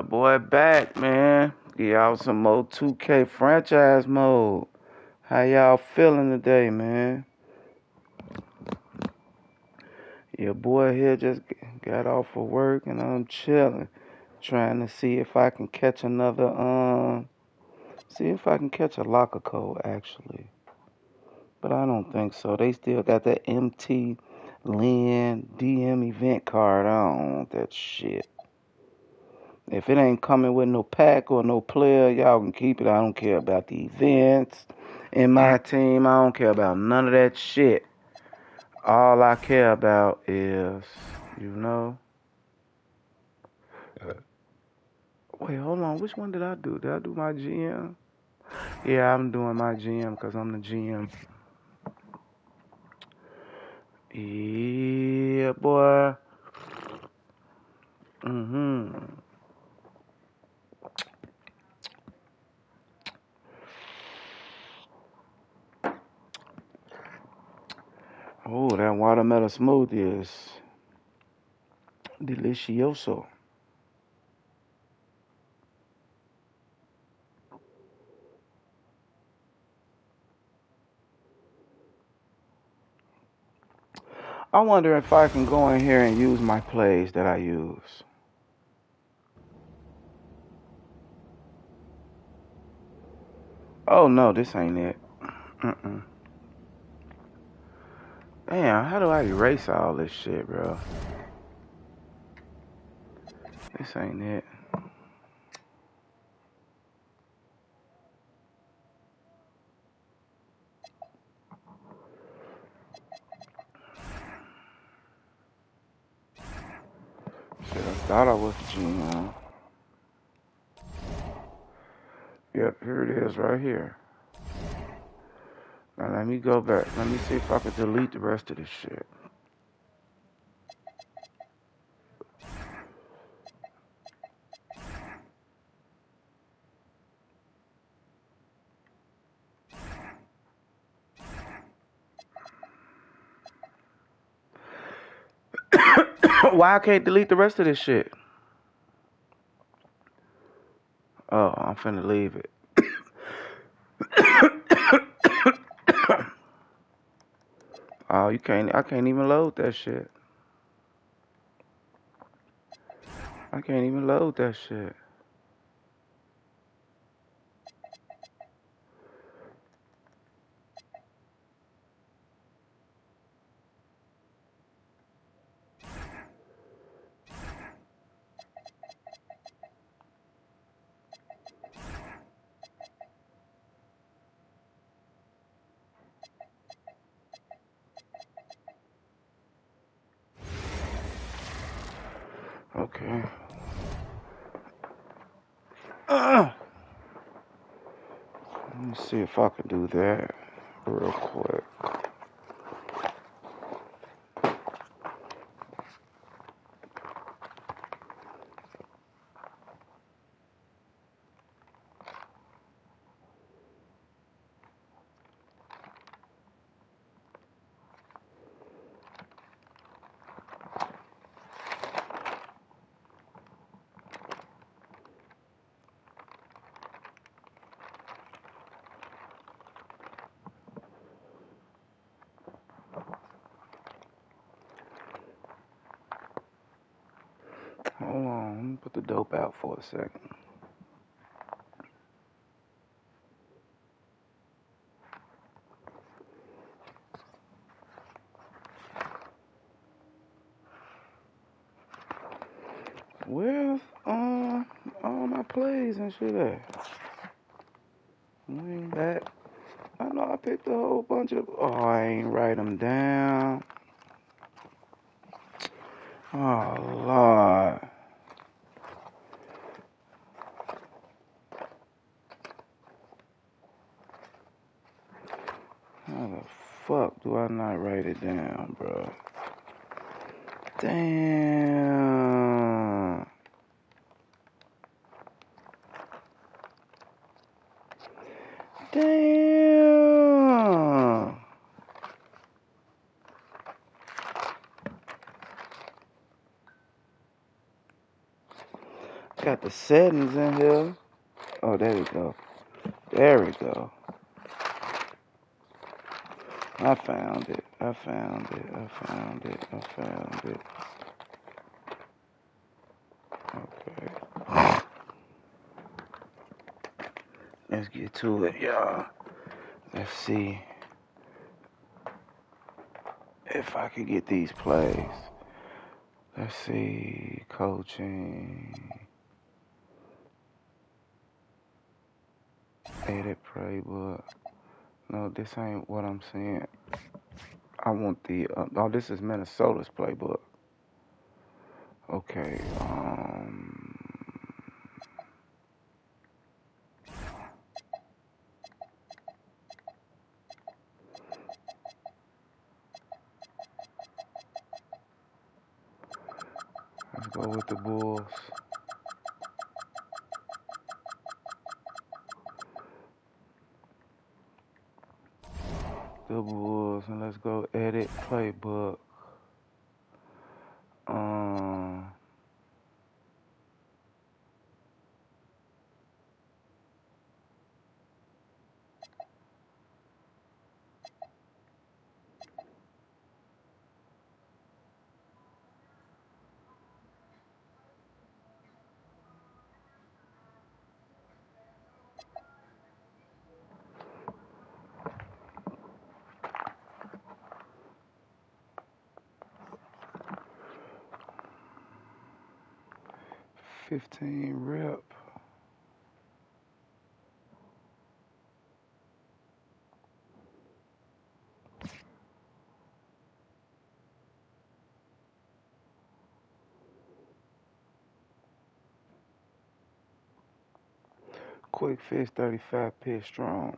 Yeah, boy, back, man. Get y'all some more 2K franchise mode. How y'all feeling today, man? Your boy here just got off of work and I'm chilling, trying to see if I can catch see if I can catch a locker code actually. But I don't think so. They still got that MT Lin DM event card. I don't want that shit. If it ain't coming with no pack or no player, y'all can keep it. I don't care about the events in my team. I don't care about none of that shit. All I care about is, you know. Wait, hold on. Which one did I do? Did I do my GM? Yeah, I'm doing my GM because I'm the GM. Yeah, boy. Mm-hmm. Oh, that watermelon smoothie is delicioso. I wonder if I can go in here and use my plays that I use. Oh no, this ain't it. Mm-mm. Damn, how do I erase all this shit, bro? This ain't it. Shit, I thought I was the GM. Yep, here it is right here. Now let me go back. Let me see if I can delete the rest of this shit. Why I can't delete the rest of this shit? Oh, I'm finna leave it. Oh, you can't. I can't even load that shit. I can't even load that shit. Okay. Let me see if I can do that real quick. Hold on. Let me put the dope out for a second. Where's all my plays and shit at? Ain't that? I know I picked a whole bunch of. Oh, I ain't write them down. Oh Lord. How the fuck do I not write it down, bro? Damn. Damn. Got the settings in here. Oh, there we go. There we go. I found it. I found it. I found it. I found it. Okay. Let's get to it, y'all. Let's see if I can get these plays. Let's see. Coaching. Edit playbook. No, this ain't what I'm saying. I want the. Oh, this is Minnesota's playbook. Okay. Let's go with the Bulls. The Bulls, and let's go edit playbook. Um, 15 rep. Quick fish, 35 pitch strong.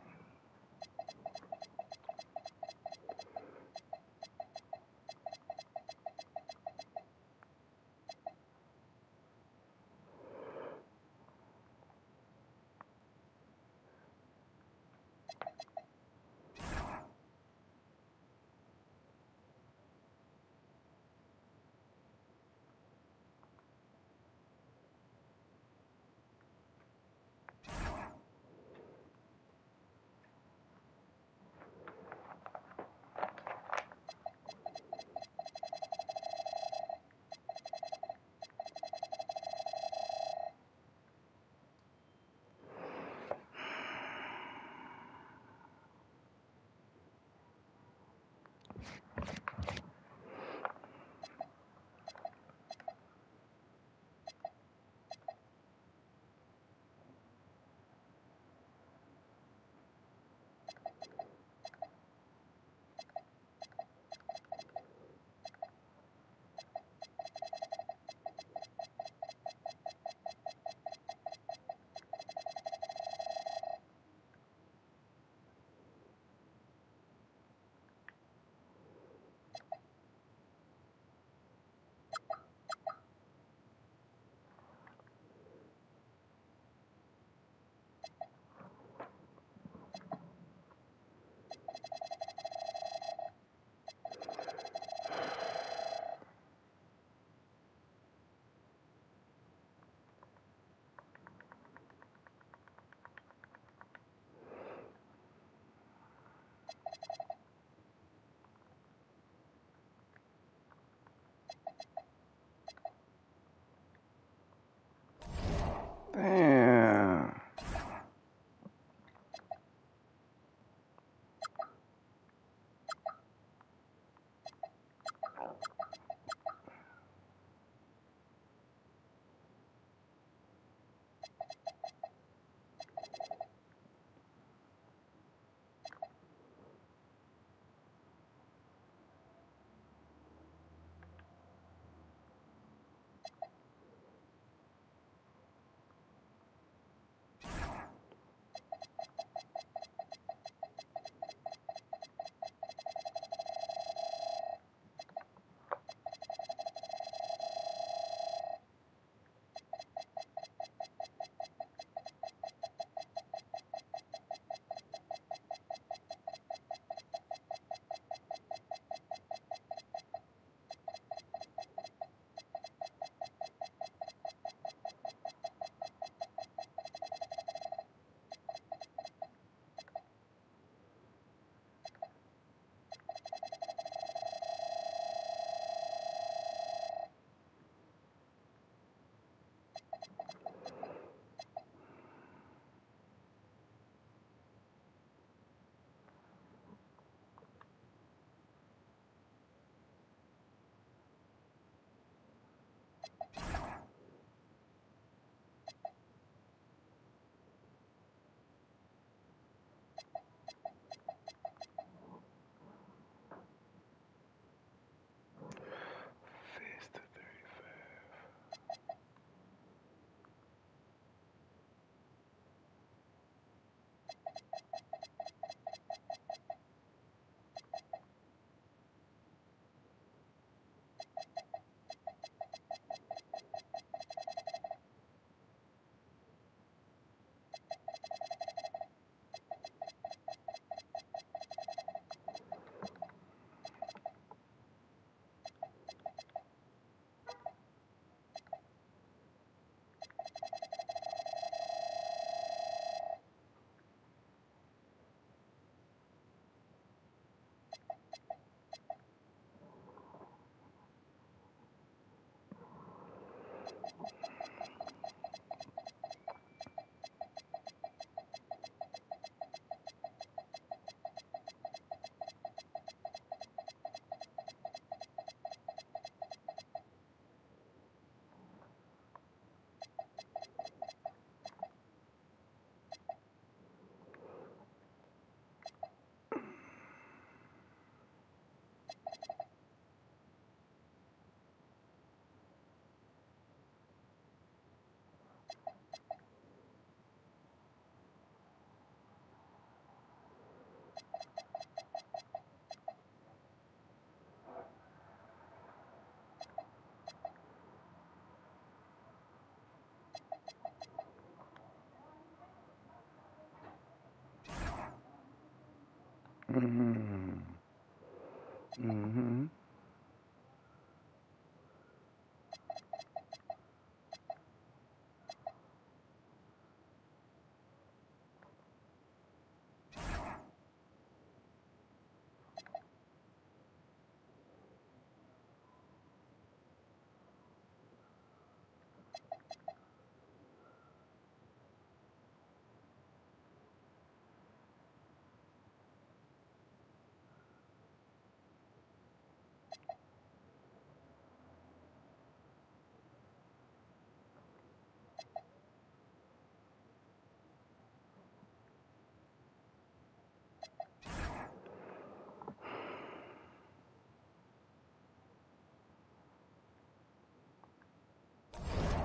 Mm-hmm. Mm-hmm.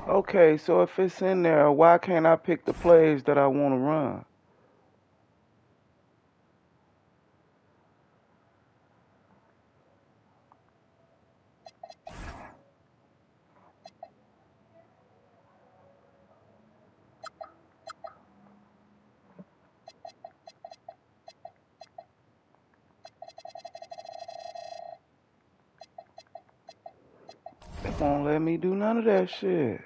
Okay, so if it's in there, why can't I pick the plays that I want to run? It won't let me do none of that shit.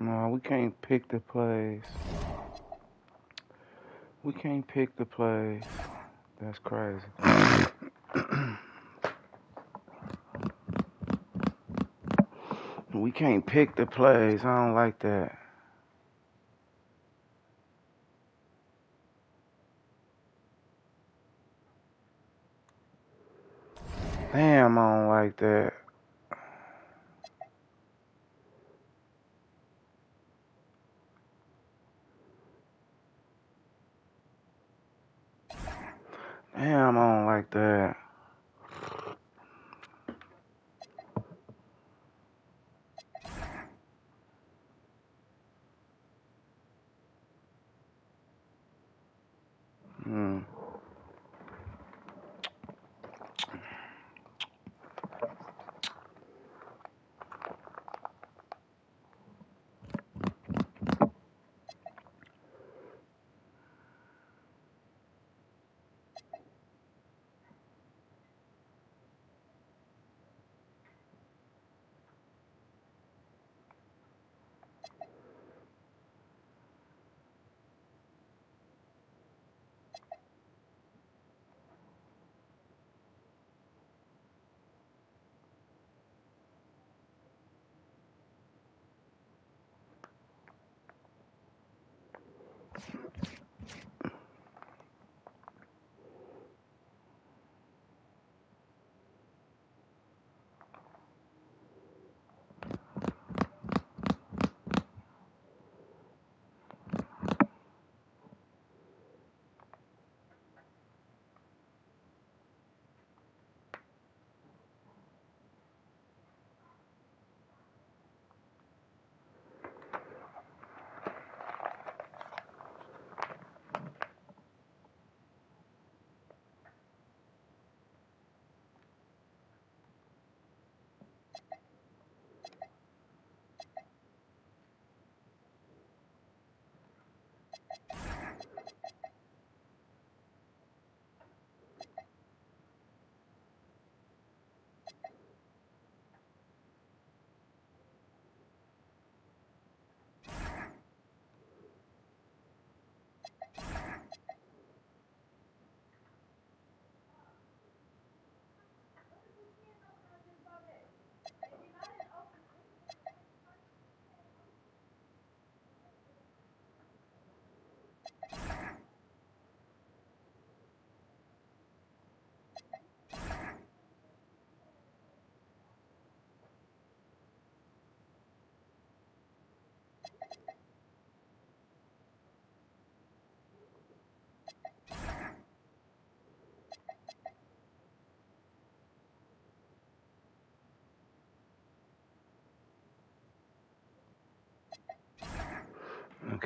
No, we can't pick the plays. We can't pick the plays. That's crazy. We can't pick the plays. I don't like that. Damn, I don't like that. Damn, I don't like that. Hmm.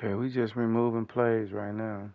Okay, we just removing plays right now.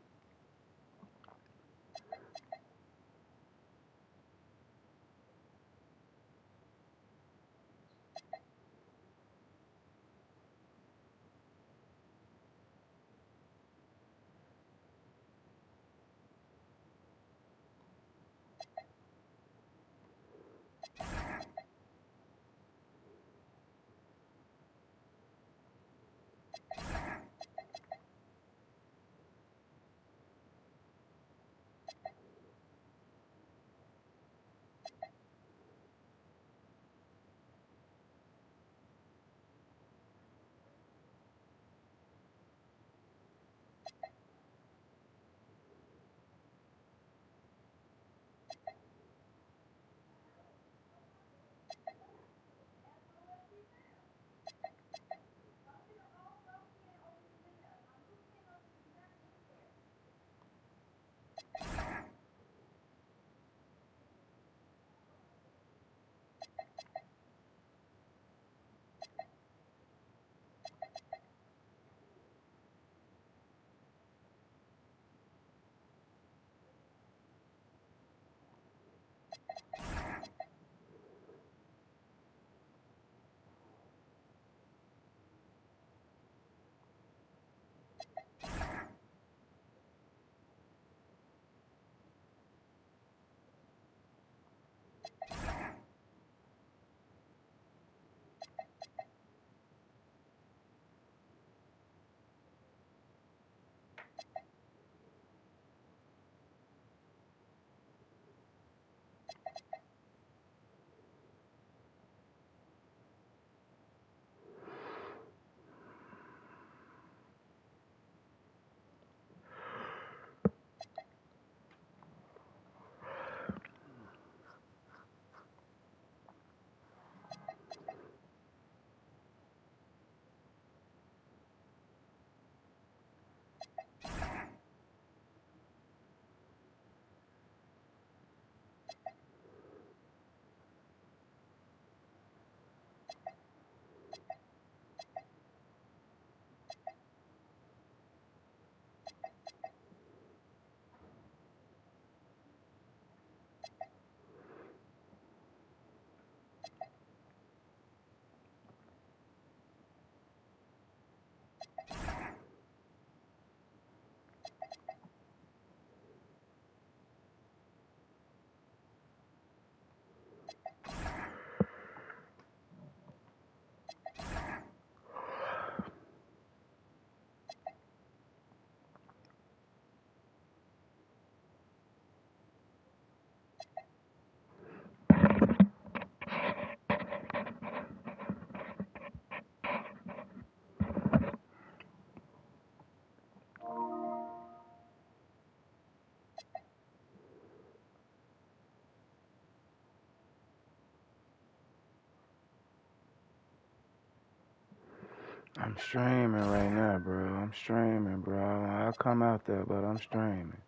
I'm streaming right now, bro. I'm streaming, bro. I'll come out there, but I'm streaming.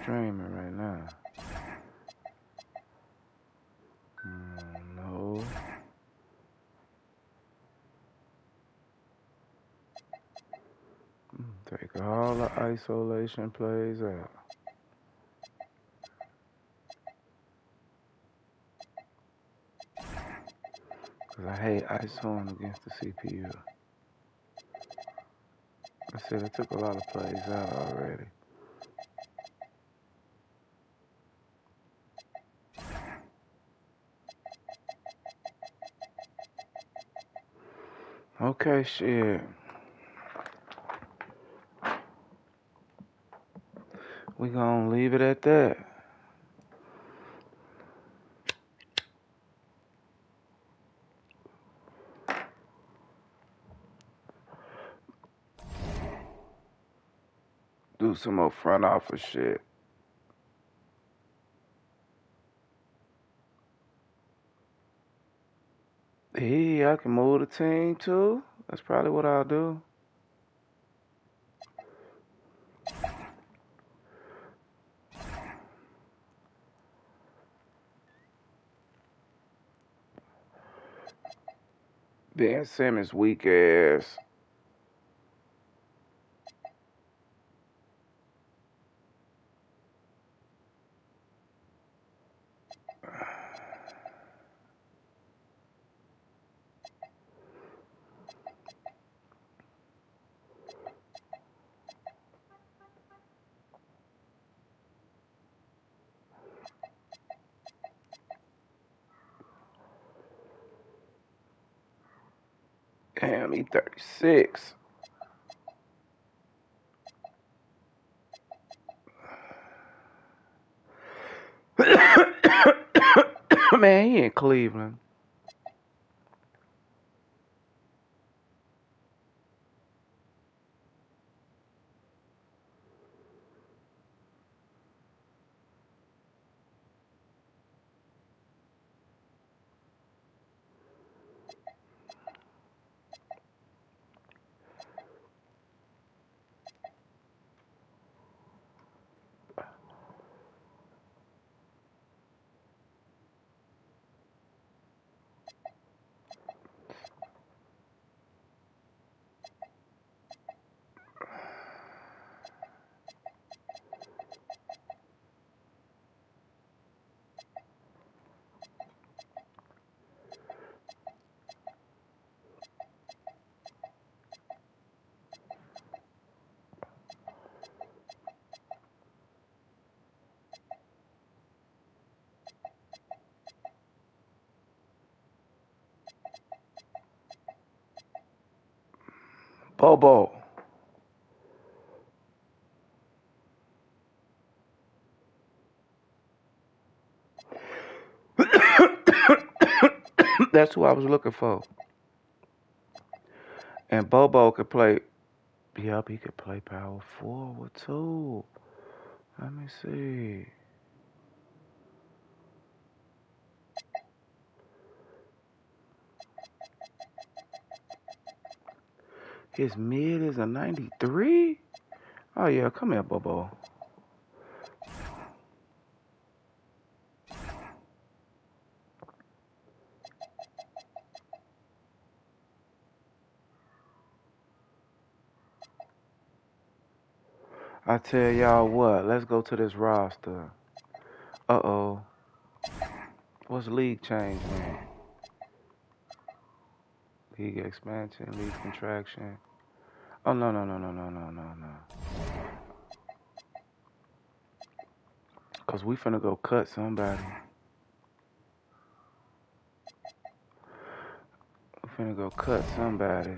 Streaming right now. No. Take all the isolation plays out. Because I hate isoing against the CPU. I said I took a lot of plays out already. Okay, shit. We gonna leave it at that. Do some more front office shit. I can move the team too. That's probably what I'll do. Ben Simmons weak ass. Damn, he 36. Man, he in Cleveland. Bobo. That's who I was looking for. And Bobo could play. Yep, he could play power forward too. Let me see. His mid is a 93? Oh, yeah, come here, Bobo. I tell y'all what, let's go to this roster. Uh-oh. What's league change, man? League expansion, league contraction. Oh, no, no, no, no, no, no, no, no. Because we finna go cut somebody. We finna go cut somebody.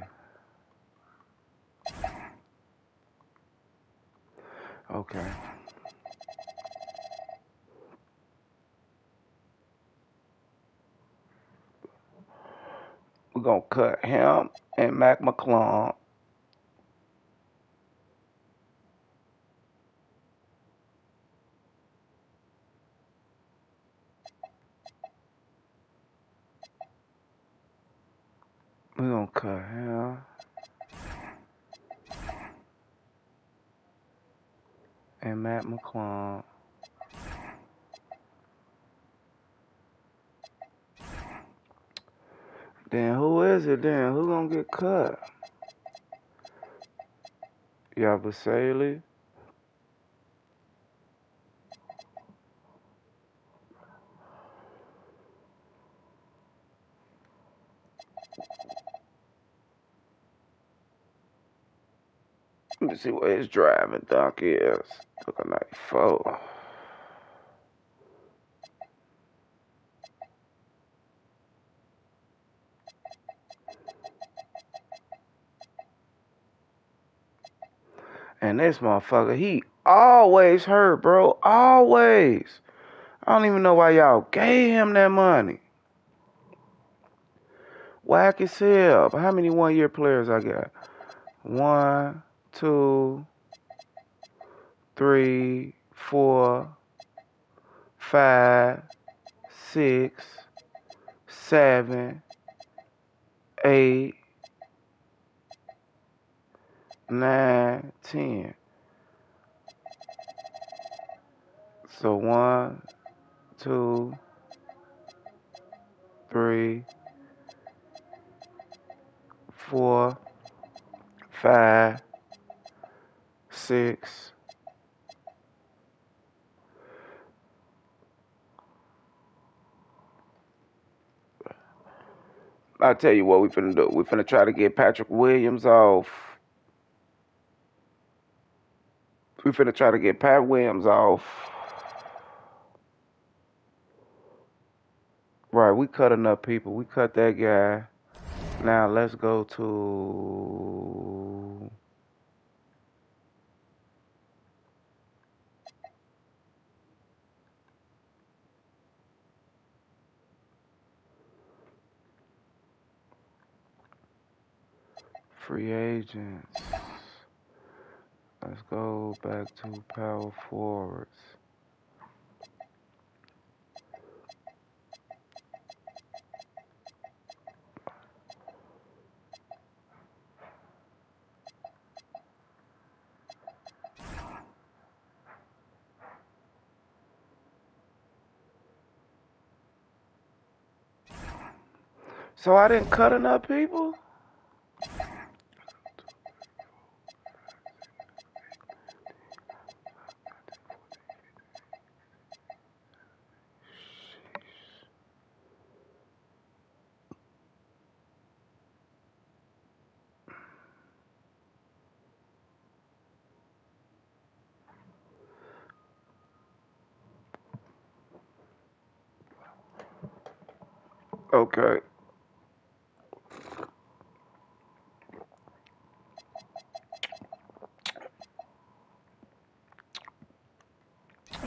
Okay. We're gonna cut him and Mac McClung. We're gonna cut him and Matt McClung. Then who is it then? Who gonna get cut? Yabusele? Let me see what his driving doc is. Look at 94. And this motherfucker, he always hurt, bro. Always. I don't even know why y'all gave him that money. Whack as hell. But how many 1-year players I got? 1, 2, 3, 4, 5, 6, 7, 8, 9, 10. So 1, 2, 3, 4, 5, 6. I'll tell you what we finna do. We finna try to get Patrick Williams off. We finna try to get Pat Williams off. Right, we cut enough people. We cut that guy. Now let's go to free agents. Let's go back to power forwards. So I didn't cut enough people? Okay.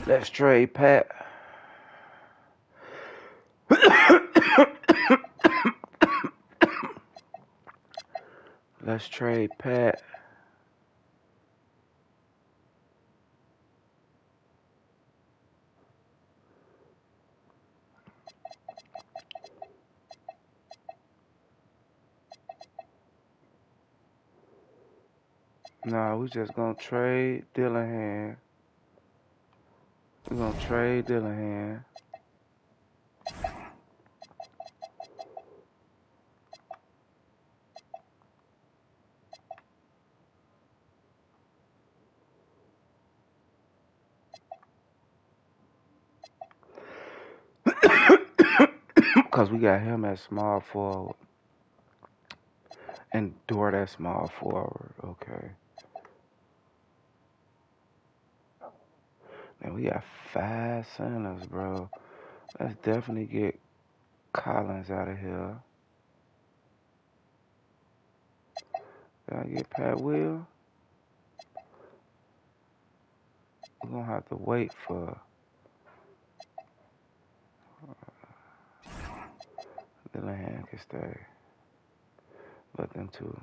Let's trade Pat. Let's trade Pat. Nah, we just gonna trade Dillingham. We're gonna trade Dillingham. Because we got him at small forward. And Dort at small forward. Okay. And we got 5 centers, bro. Let's definitely get Collins out of here. Did I get Pat Will? We're gonna have to wait for Dillingham can stay. Let them two.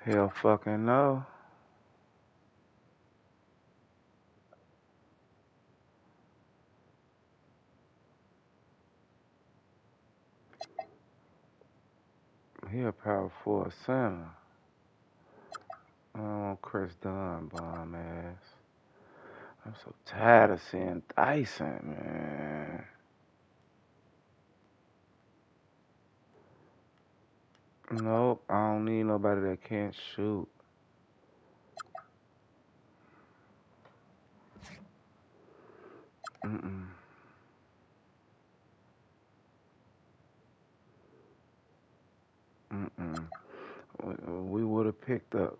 Hell fucking no. He a power forward center. I don't want Chris Dunn, bum ass. I'm so tired of seeing Dyson, man. Nope, I don't need nobody that can't shoot. Mm-mm. Mm-mm. We would have picked up.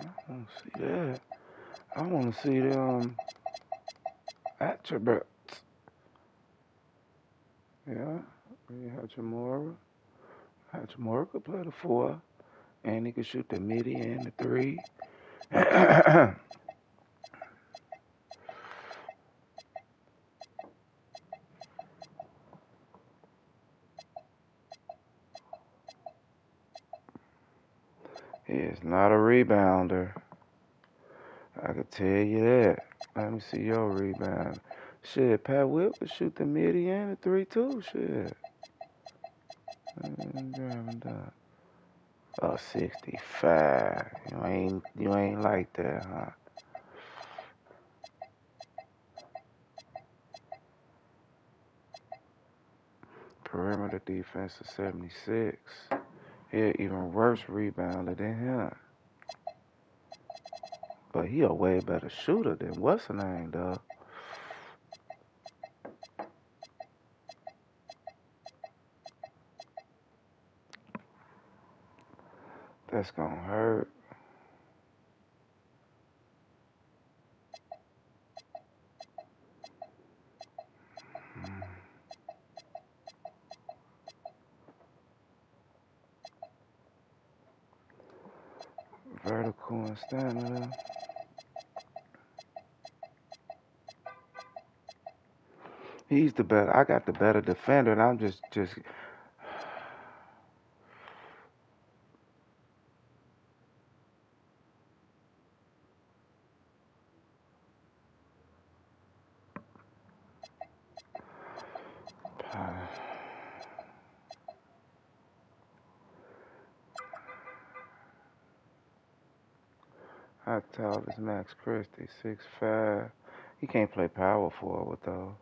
I want to see that. I want to see them attributes. Yeah, we Hachimura. Hachimura could play the 4, and he could shoot the midi and the 3. He is not a rebounder. I could tell you that. Let me see your rebound. Shit, Pat Will could shoot the midi and the 3 too. Shit. Driving down. Oh, 65. You ain't like that, huh? Perimeter defense is 76. He even worse rebounder than him. But he a way better shooter than what's her name, though. That's gonna hurt. Vertical and stamina. He's the better. I got the better defender, and I'm just How tall is Max Christie? 6'5". He can't play power forward though.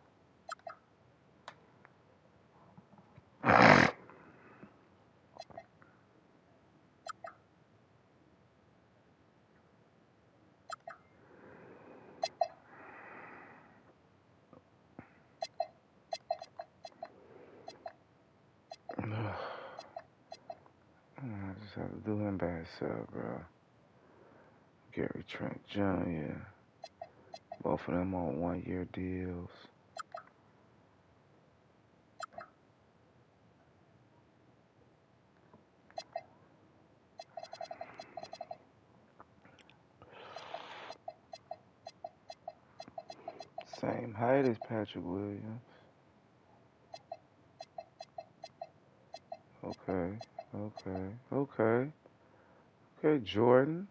I just have to do him by himself, bro. Gary Trent Jr. Both of them on 1-year deals. Same height as Patrick Williams. Okay, okay. Okay, Jordan.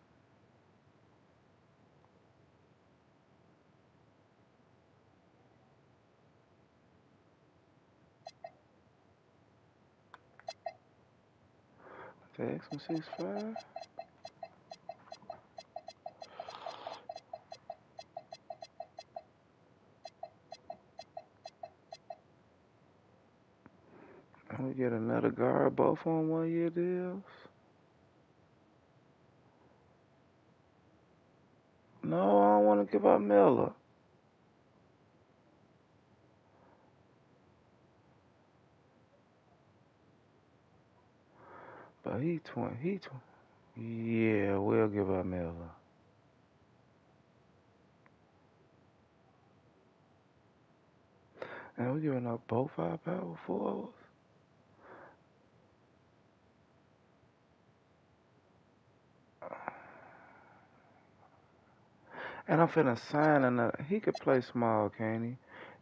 The X-Men 6'5". And we get another guard, both on 1-year deals. No, I don't want to give up Miller. But he 20. Yeah, we'll give up Miller. And we're giving up both our power forwards. And I'm finna sign another. He could play small, can't he?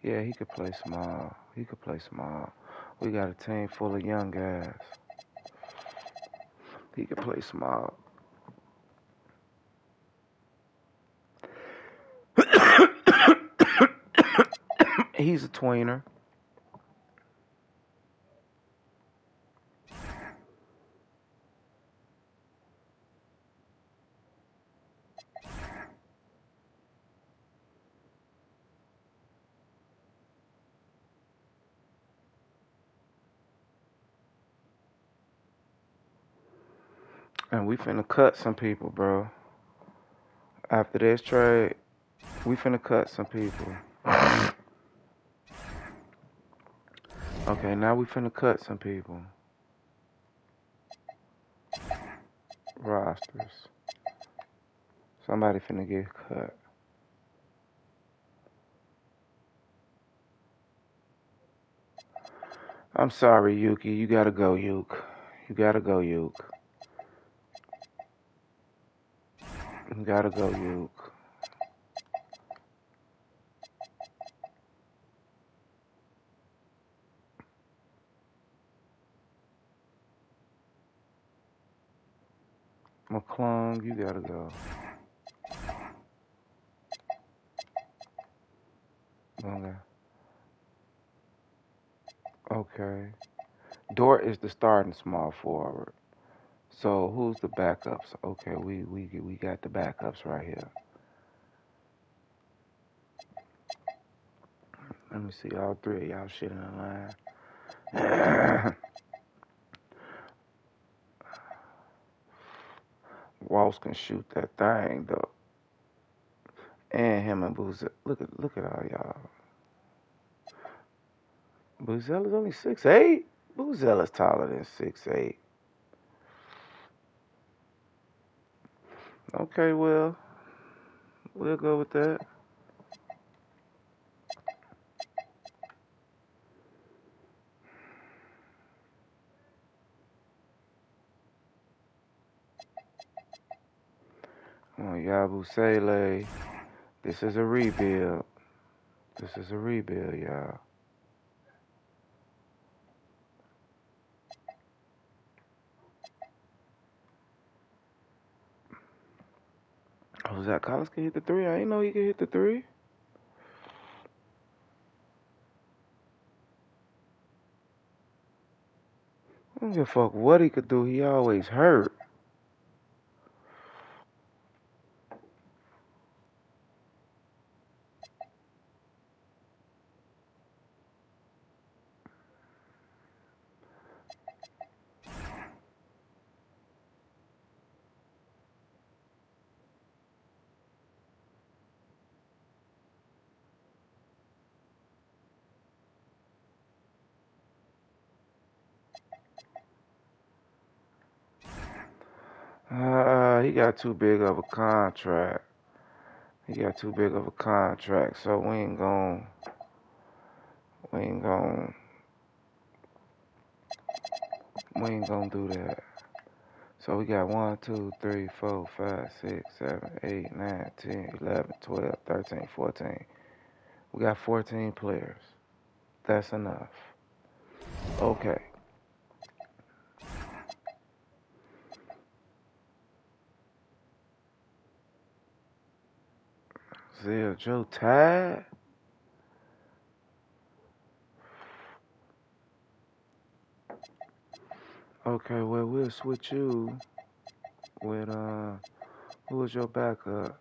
Yeah, he could play small. He could play small. We got a team full of young guys. He could play small. He's a tweener. And we finna cut some people, bro. After this trade, we finna cut some people. Okay, now we finna cut some people. Rosters. Somebody finna get cut. I'm sorry, Yuki. You gotta go, Yuke. You gotta go, Yuke. You gotta go, Yuke. McClung, you gotta go. Okay. Okay. Dort is the starting small forward. So who's the backups? Okay, we got the backups right here. Let me see all three of y'all shit in the line. Walsh can shoot that thing though. And him and Boozer. Look at all y'all. Boozel is only 6'8". Boozel is taller than 6'8". Okay, well, we'll go with that. Oh, Yabusele. This is a rebuild. This is a rebuild, y'all. Oh, Zach Collins can hit the three? I didn't know he could hit the three. I don't give a fuck what he could do. He always hurt. He got too big of a contract. He got too big of a contract, so we ain't gon' we ain't gonna do that. So we got 1, 2, 3, 4, 5, 6, 7, 8, 9, 10, 11, 12, 13, 14. We got 14 players. That's enough. Okay. Zell Joe tied? Okay, well we'll switch you with who was your backup?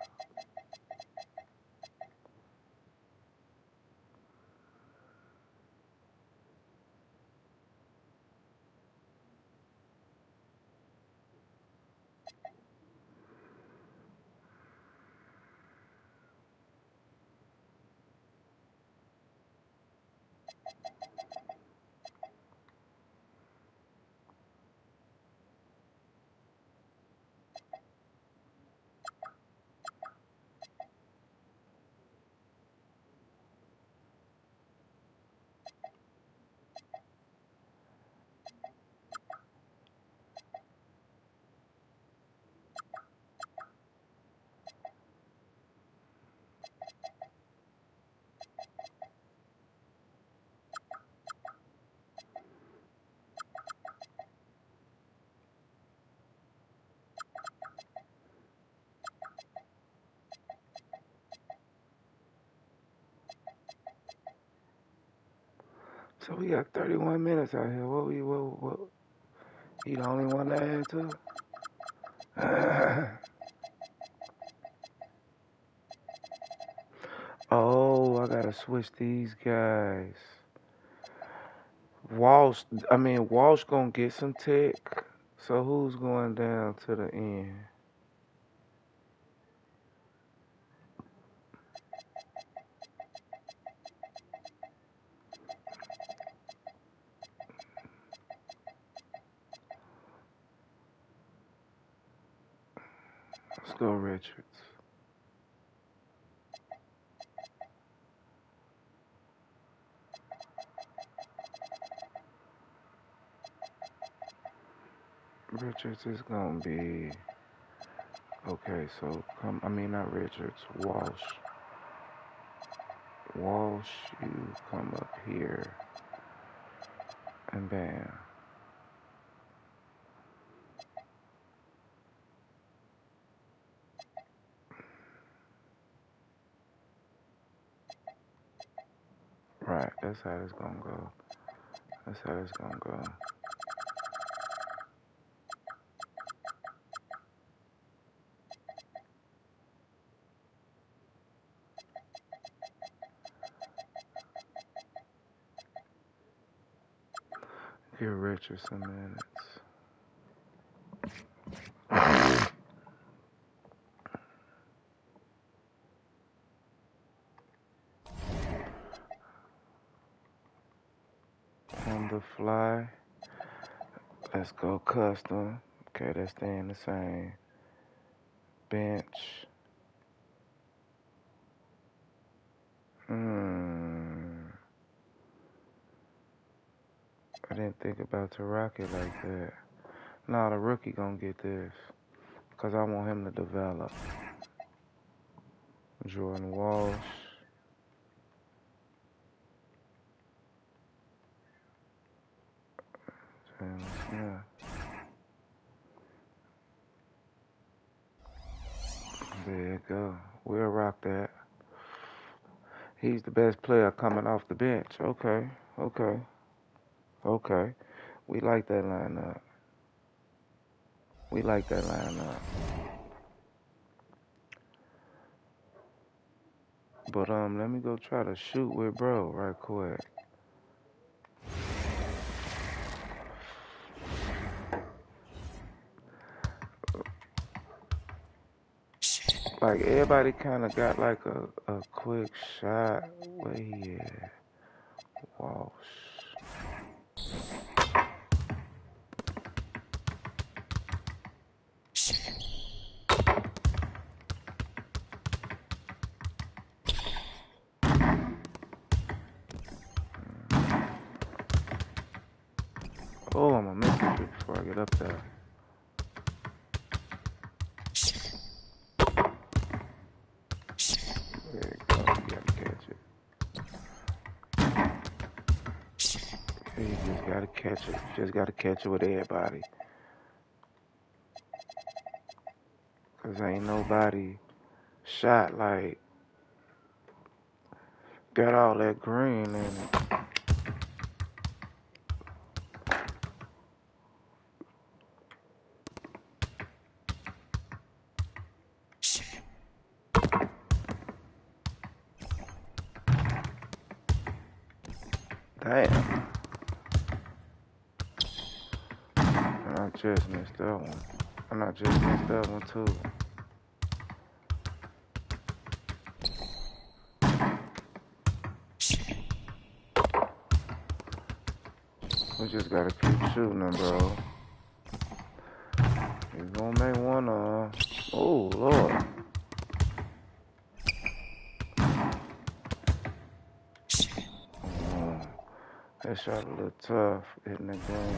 So we got 31 minutes out here. What? He the only one to add to? Oh, I gotta switch these guys. Walsh gonna get some tech. So who's going down to the end? Let's go Richards. Richards is gonna be okay. So not Richards. Walsh. Walsh, you come up here and bam. Right, that's how it's gonna go. That's how it's gonna go. Give Richards some minutes. On the fly. Let's go custom. Okay, that's staying the same. bench. I didn't think about to rock it like that. Nah, the rookie gonna get this. Because I want him to develop. Jordan Walsh. James Smith. There you go. We'll rock that. He's the best player coming off the bench. Okay. We like that lineup. But let me go try to shoot with bro right quick. Like everybody kind of got like a quick shot. Where he at? Walsh. Oh, I'm gonna miss the trick before I get up there. There you go. You gotta catch it. You just gotta catch it. You just gotta catch it with everybody. Cause ain't nobody shot like got all that green in it. Damn. And I just missed that one. And I just missed that one too. We just gotta keep shooting them, bro. He's gonna make one oh Lord. That shot a little tough hitting the game.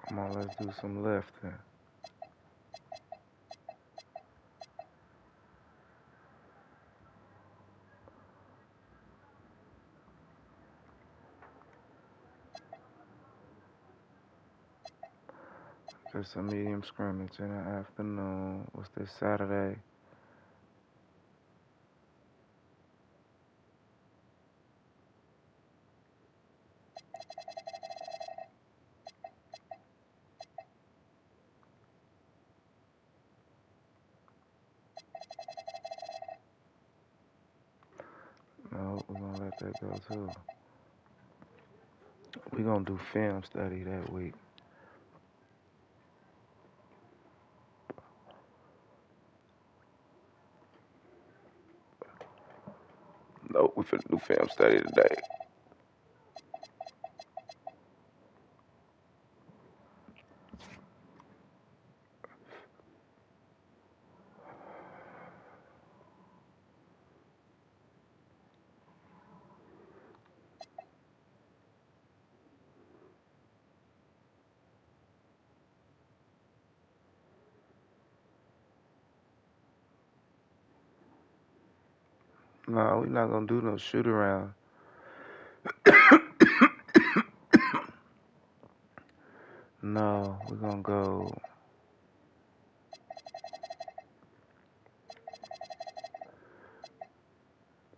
Come on, let's do some lifting. Just a medium scrimmage in the afternoon. What's this, Saturday? No, we're gonna let that go too. We're gonna do film study that week. No, we finna do film study today. No, we're not gonna do no shoot around. No, we're gonna go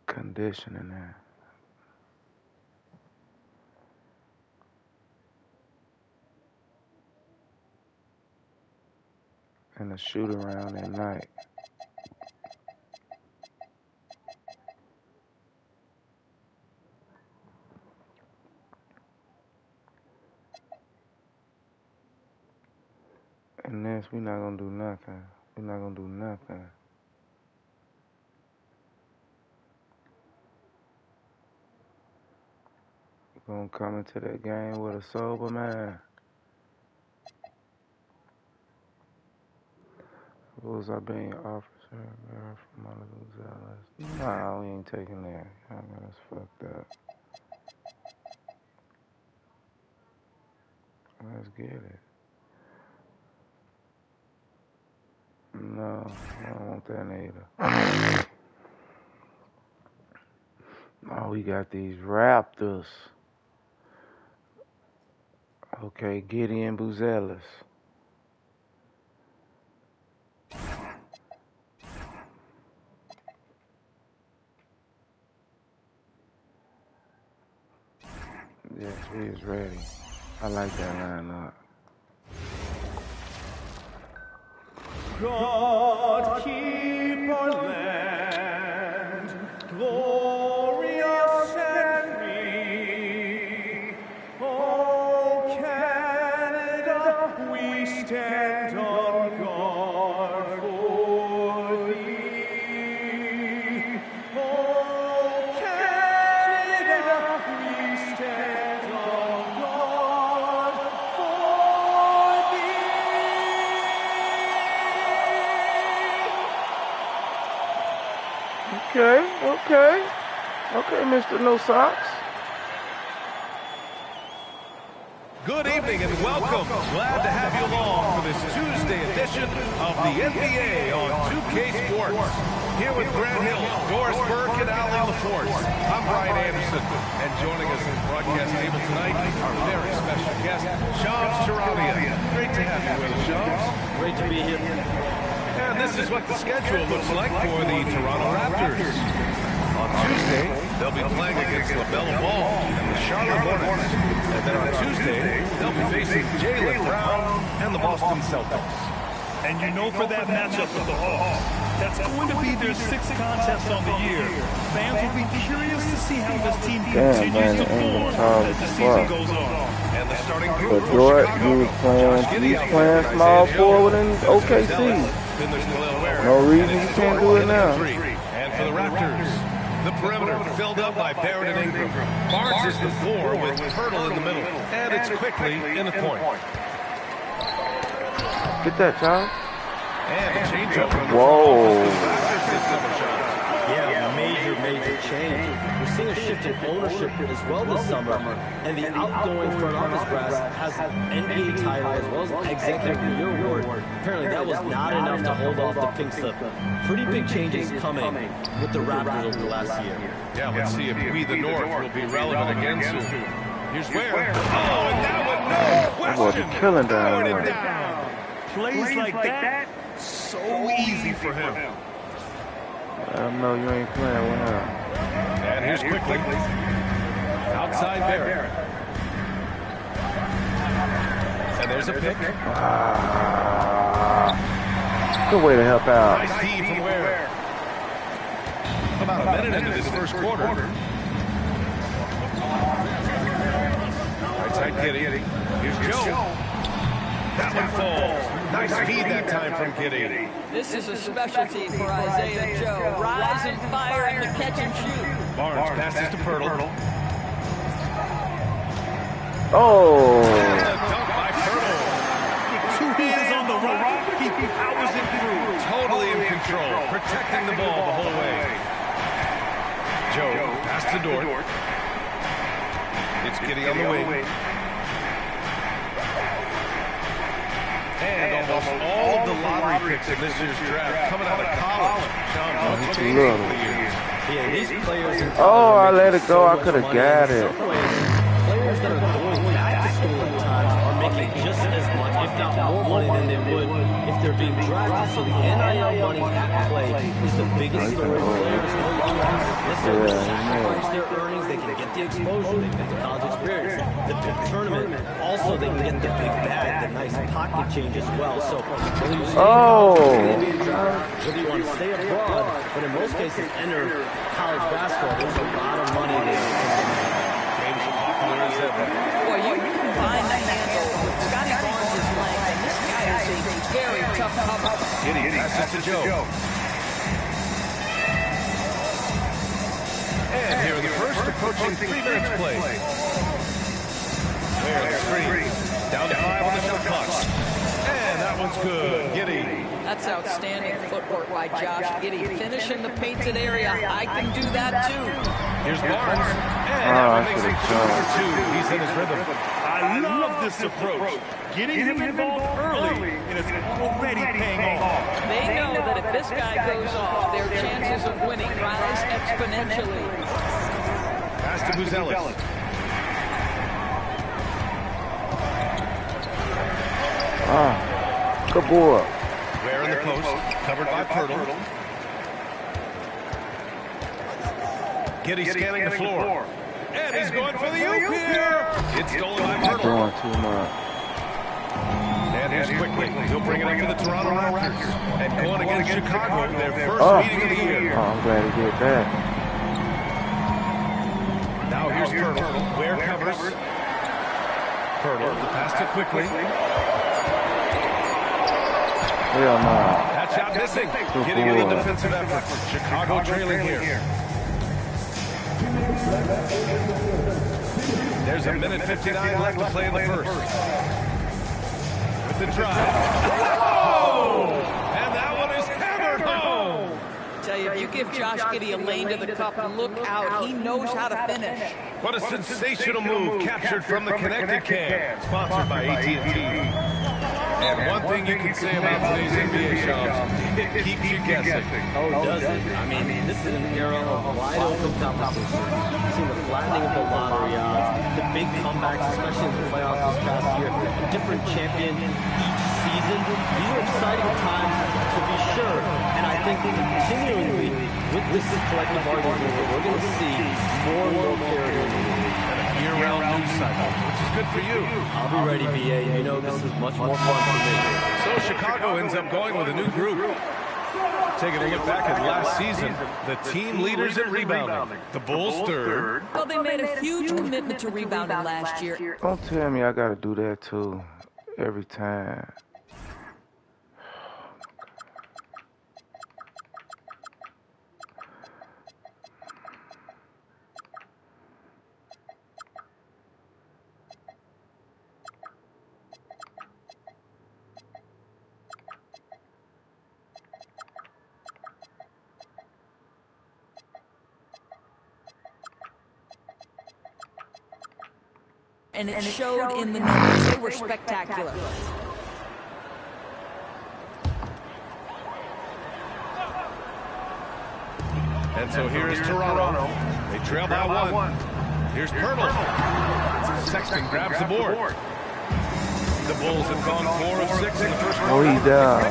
conditioning there. and a shoot around at night. And this, we're not gonna do nothing. We're not gonna do nothing. We're gonna come into that game with a sober mind. Rules are being offered from Monica Gonzalez. Nah, we ain't taking that. I mean, that's fucked up. Let's get it. No, I don't want that neither. Oh, we got these Raptors. Okay, Gideon Buzelis. Yes, we is ready. I like that lineup. God keep our land glorious and free. Oh, Canada, we stand on guard for thee. Oh, Canada, we stand on guard for thee. Okay, Mr. No Socks. Good evening and welcome. Glad to have you along for this Tuesday edition of the NBA on 2K Sports. Here with Grant Hill, Doris Burke, and Ali LaForce. I'm Brian Anderson, and joining us at the broadcast table tonight, our very special guest, Shams Charania. Great to have you with us, Shams. Great to be here. And this is what the schedule looks like for the Toronto Raptors. On Tuesday, they'll be playing against LaMelo Ball and the Charlotte Hornets. And then on Tuesday, they'll be facing Jaylen Brown and the Boston Celtics. And you know for that matchup with the Hawks, that's going to be their sixth contest on the year. Fans will be curious to see how this team continues to form as the season goes on. And the starting group But for Dort, Chicago, he's playing small forward in OKC. Then there's Khalil Ware. No reason he can't do it now. And for the Raptors, the perimeter filled up by Barrett and Ingram. Barnes is the 4 with Hurdle in the middle. And it's quickly in the point. Get that, Charles. And a changeover on the Whoa. Raptors this summer, Charles. Yeah, major change. We're seeing a shift in ownership as well this summer, and the outgoing front office brass has NBA title as well as Executive of the Year award. Apparently that was not enough to hold off the pink slip. Pretty big changes coming with the Raptors over the last year. Yeah, let's see if we, the North, will be relevant again soon. Here's Ware. Oh, and that one, no That boy question. be killing down Powered it there. down. Plays like that, so easy for him. I know you ain't playing with him. And here's quickly. Outside Barrett. And there's a pick. Good way to help out. Nice D from Ware. About a minute into this first quarter. Right side Giddey. Here's Joe. That one falls. Nice feed that time from Giddey. This is a specialty for Isaiah Joe. Rise and fire in the catch and shoot. Barnes passes to Pirtle. Oh. And a dunk by Pirtle. Two hands on the rock, he powers it through. Totally in control, protecting the ball the whole way. Joe, pass to Dort. It's Giddey on the wing. And almost all of the lottery picks in this year's draft coming out of college. Sean's Too little. Yeah, these players. Oh, I let it go. I could have got it. In some ways, players that are going back to school at times are making just as much, if not more money than they would if they're being drafted. So the NIL money at play is the biggest story. Players no longer have to listen So they sacrifice their earnings, they can get the exposure, they can get the college experience. The big tournament, also they can get the big bag, the nice pocket change as well. So whether you stay whether you want to stay abroad, but in most cases enter college basketball, there's a lot of money there. Games popular as ever. Boy, you combine the handle with Scotty Barnes' length, and this guy is a very tough cover. Giddy passes to Joe. And here in the first, approaching 3 minutes played. There on the screen. Down to 5 on the shot clock. And that one's good. Giddy. That's outstanding footwork by Josh Giddy. Finishing the painted area. I can do that too. Here's Barnes. And that makes it 2 for 2. He's in his rhythm. I love this approach. Getting him involved early, and it's already paying off. They know that if this guy goes off, their chances of winning rise exponentially. Pass to Buzelis. Good boy. Ware in the post, covered by Pirtle. Giddy scanning the floor. And he's going for the oop here. It's stolen by Pirtle. Doing too much. And here's quickly. He'll bring it up to the Toronto Raptors. And going against Chicago, their first meeting of the year. Oh, I'm glad he did that. Now here's Pirtle. Ware covers. Pirtle, the pass to quickly. Hell no. That shot missing. Getting in the defensive effort. Chicago trailing here. There's a minute 59 left to play in the first. With the drive. Oh! And that one is hammered home. Tell you, if you give Josh Giddy a lane to the cup, look out. He knows how to finish. What a sensational move captured from the connected can. Sponsored by AT&T. And one thing you can say about today's NBA shops, it keeps you guessing. Oh, does it? I mean, this is an era of wide open competition. We've seen the flattening of the lottery odds, the big comebacks, especially in the playoffs this past year, a different champion each season. These are exciting times to be sure. And I think continually with this collective bargaining, we're going to see more and more parity in the league. Year-round news cycle, which is good for you. I'll be ready, BA. You know this is much more fun for me. So Chicago ends up going with a new group. Taking a look back at last season, the team leaders in rebounding. The Bulls third. Well, they made a huge commitment to rebounding last year. Don't tell me I got to do that too every time. And it showed in the numbers. They were spectacular. And so here is Toronto. They trail by 1. Here's Pirtle. Sexton grabs the board. The Bulls have gone 4 of 6 in the first quarter. Oh, he's down.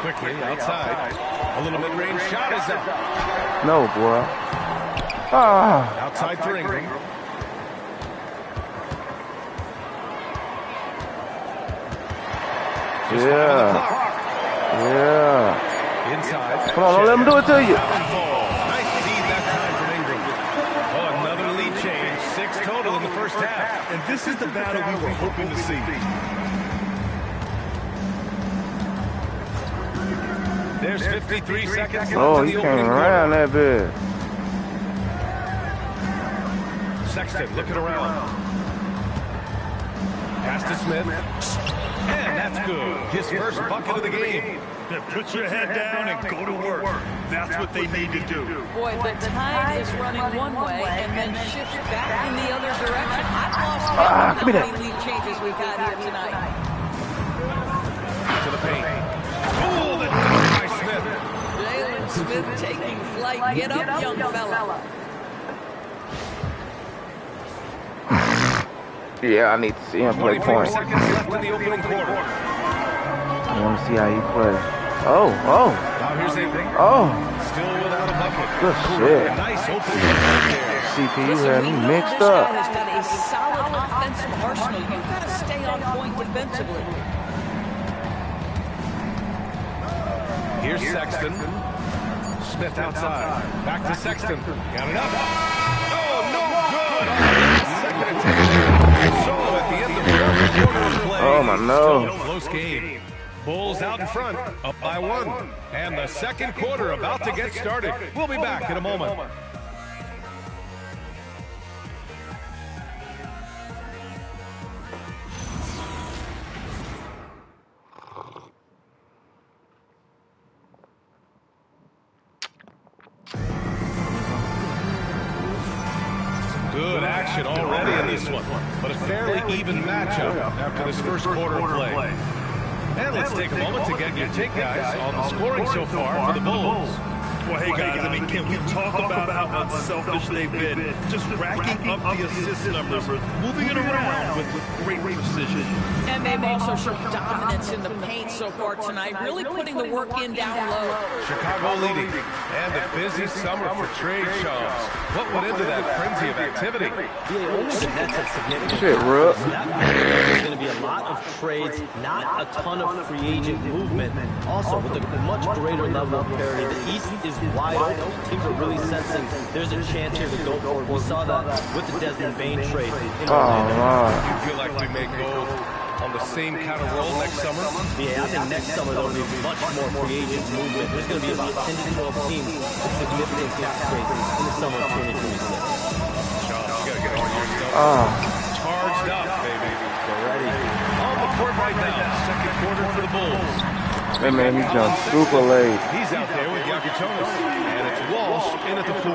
Quickly outside. A little mid-range shot is up. No, boy. Ah. Outside for Ingram. Yeah. Inside. Come on, don't let him do it to you. Nice feed that time from Ingram. Oh, another lead change. 6 total in the first half. And this is the battle we were hoping to see. There's 53 seconds left Oh, in he the came opening around quarter. that bit. Sexton looking around. Pass to Smith. And that's good. His first bucket of the game. Put your head down and go to work. That's what they need to do. Boy, the tide is running one way and then shifts back in the other direction. I've lost count of how many lead changes we've had here tonight. To the paint. Oh, the dunk by Smith. Jalen Smith taking flight. Get up, young fella. Yeah, I need to see him play 24 point. seconds left in the opening quarter. I want to see how he plays. Oh. Now here's Ingram. Oh. Good shit. Nice opening there. CPU Listen, had we me know mixed this up. guy has got a solid offensive arsenal. You've got to stay on point defensively. Here's Sexton. Smith outside. Back to Sexton. Got it up. Oh, no good. Second attempt. So at the end of the quarter of play. Oh, my nose. Still a close game. Bulls out in front, up by 1. And the second quarter about to get started. We'll be back in a moment. Good action already in this one, but a fairly even matchup after this first quarter of play. And let's take a moment to get your take, guys, on the scoring so far for the Bulls. Well, hey, guys, I mean, can we talk about how unselfish they've been? Just racking up the assist numbers, moving it around with great precision. And they've also shown dominance in the paint so far tonight, really putting the work in down low. Chicago leading, and a busy summer for trade shows. What went into that frenzy of activity? Yeah, only the Nets have significant. Shit, Rook. There's going to be a lot of trades, not a ton of free agent movement. Also, with a much greater level of parity, the East is wide open. Teams are really sensing there's a chance here to go for it. We saw that with the Desmond Bain trade in Orlando. You feel like we may go on the same kind of roll next summer? Yeah, I think next summer there will be much more free agent movement. There's going to be about 10 to 12 teams with significant cap space in the summer of 2026. Sean, you got to get all your stuff charged up, baby. They're ready. On the court right now, second quarter for the Bulls. That man, he jumped super late. He's out there with Yakichonis, and it's Walsh in at the 4.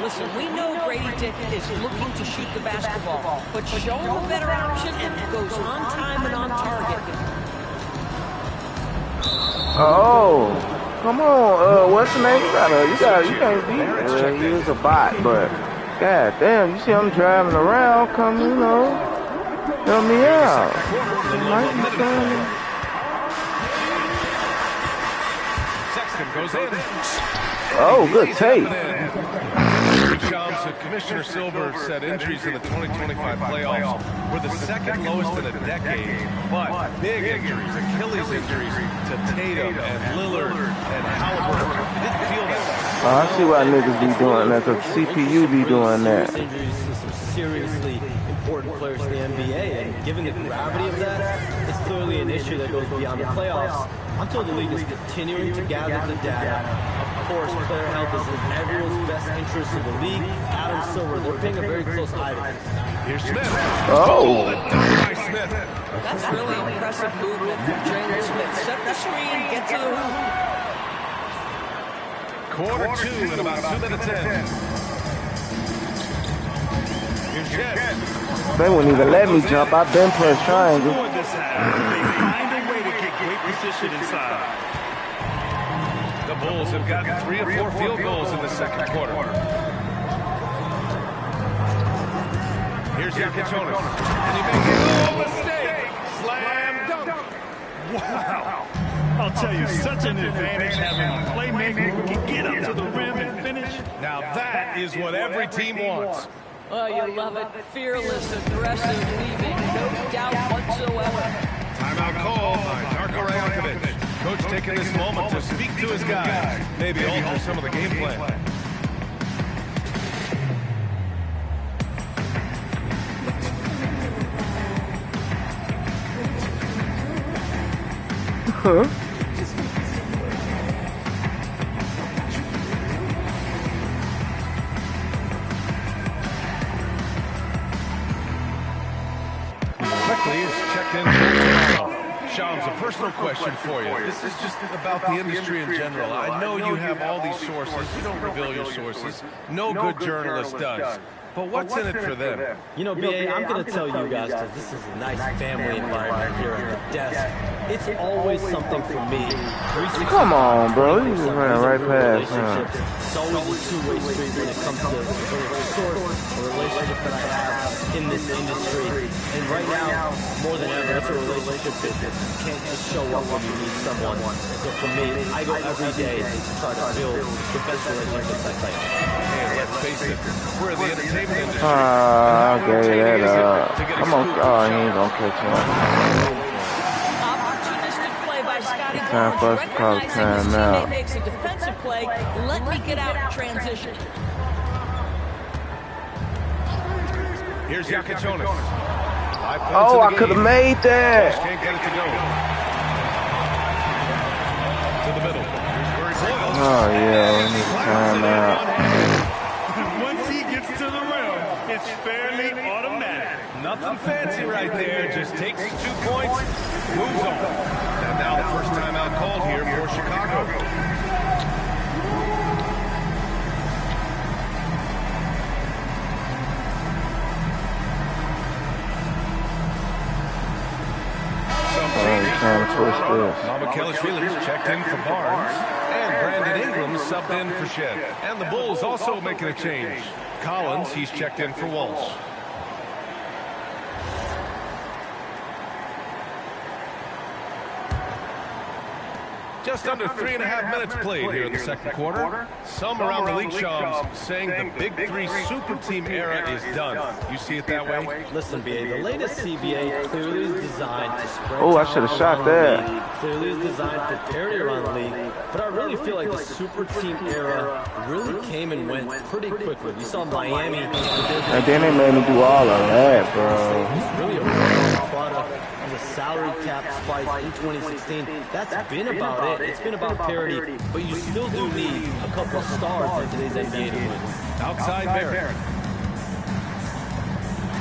Listen, we know Grady Dick is looking to shoot the basketball, but show him a better option and it goes on time and on target. Oh, come on. What's the name? You can't beat. He was a bot, but god damn, you see him driving around, come, help me out. He might be coming. Goes in. Oh, good tape. Commissioner Silver said injuries in the 2025 playoffs were the second lowest in a decade, but big injuries, Achilles injuries to Tatum and Lillard and Halliburton. Didn't feel that. I see why niggas be doing that, because CPU be doing that. Injuries to some seriously important players in the NBA, and given the gravity of that, it's clearly an issue that goes beyond the playoffs. I'm told the league is continuing to gather the data. Of course, player health is in everyone's best interest of the league. Adam Silver, they're paying a very close eye to this. Here's Smith. Oh. By Smith. That's really impressive movement from Jalen Smith. Set the screen, get to the hoop. Quarter 2 in about 2 minutes in. Here's Jet. They wouldn't even let me jump. I've been pressed triangle. They find a way to get great position inside. The Bulls have gotten 3 or 4 field goals in the second quarter. Here's Yakichonis. And he makes no mistake. Slam dunk. Wow. I'll tell you, such an advantage having a playmaker who can get up to the rim and finish. Now that is what every team wants. Oh, you love it. Fearless, aggressive, leaving. No doubt whatsoever. Timeout call by Darko Rajakovic. Coach taking this moment to speak to his guys. Maybe alter some of the game plan. Huh? Quickly is checked in for tomorrow. Shams, a personal question for you. This is just about the industry in general. I know you have all these sources. You don't reveal your sources. No good journalist does. But what's in it for them? You know, BA, I'm going to tell you guys, because this is a nice family environment here at the desk. it's always something for me. Come on, bro. You just ran right past him. It's always a two-way street when it comes to the source or relationship that I have in this industry. And right now, more than ever, it's a relationship business. You can't just show up when you need someone. So for me, I go every day to try to build the best relationships I can. And let's face it, we're in the entertainment industry. I gave that up. I'm on. Oh, he ain't gonna catch him. Opportunistic play by Scotty Time for us Barnes, to call recognizing his timeout. teammate makes a defensive play. Let me get out in transition. Here's Yakachonis. Oh, I could have made that. Can't get it to go. To the middle. Here's Murray Boyles. Oh yeah, we need a timeout. Once he gets to the rim, it's fairly automatic. Nothing fancy right there. Just takes 2 points, moves on. And now the first timeout called here for Chicago. Trying to push this. Mamakelishvili's checked in for Barnes. And Brandon Ingram subbed in for Shed. And the Bulls also making a change. Collins, he's checked in for Walsh. Just under 3.5 minutes played here in the second quarter. Some around the league, Shams, saying the Big Three super team era is done. You see it that way? Listen, BA, the latest CBA clearly is designed to spread. Oh, I should have shot that. Clearly is designed for parity around the league, but I really feel like the super team era really came and went pretty quickly. You saw Miami. And then they made me do all of that, bro. It's really a product of the salary cap spike in 2016. That's been about it. It's been about parity, but you still do need a couple of stars in today's NBA to win. Outside Barrett.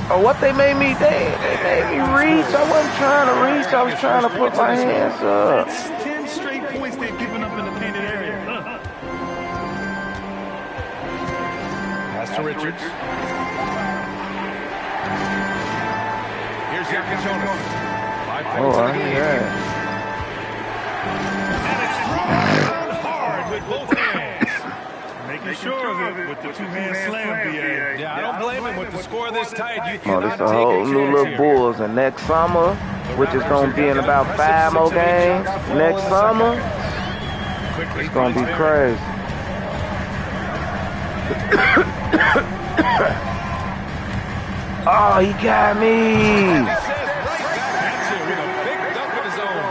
Oh, what they made me? They made me reach. I wasn't trying to reach. I was trying to put my hands up. That's 10 straight points they've given up in the painted area. Pass to Richards. Here's Yakachonis. 5 points in the game. And it's thrown hard with both hands. Making sure of it with the two-hand slam, BA. Yeah, I don't blame him with the score this tight. You Oh, cannot this take a whole a new chance little here. Bulls. And next summer, which is going to be in about 5 more games, next summer, it's going to be crazy. Oh, he got me. He says right back at you with a big dunk of his own.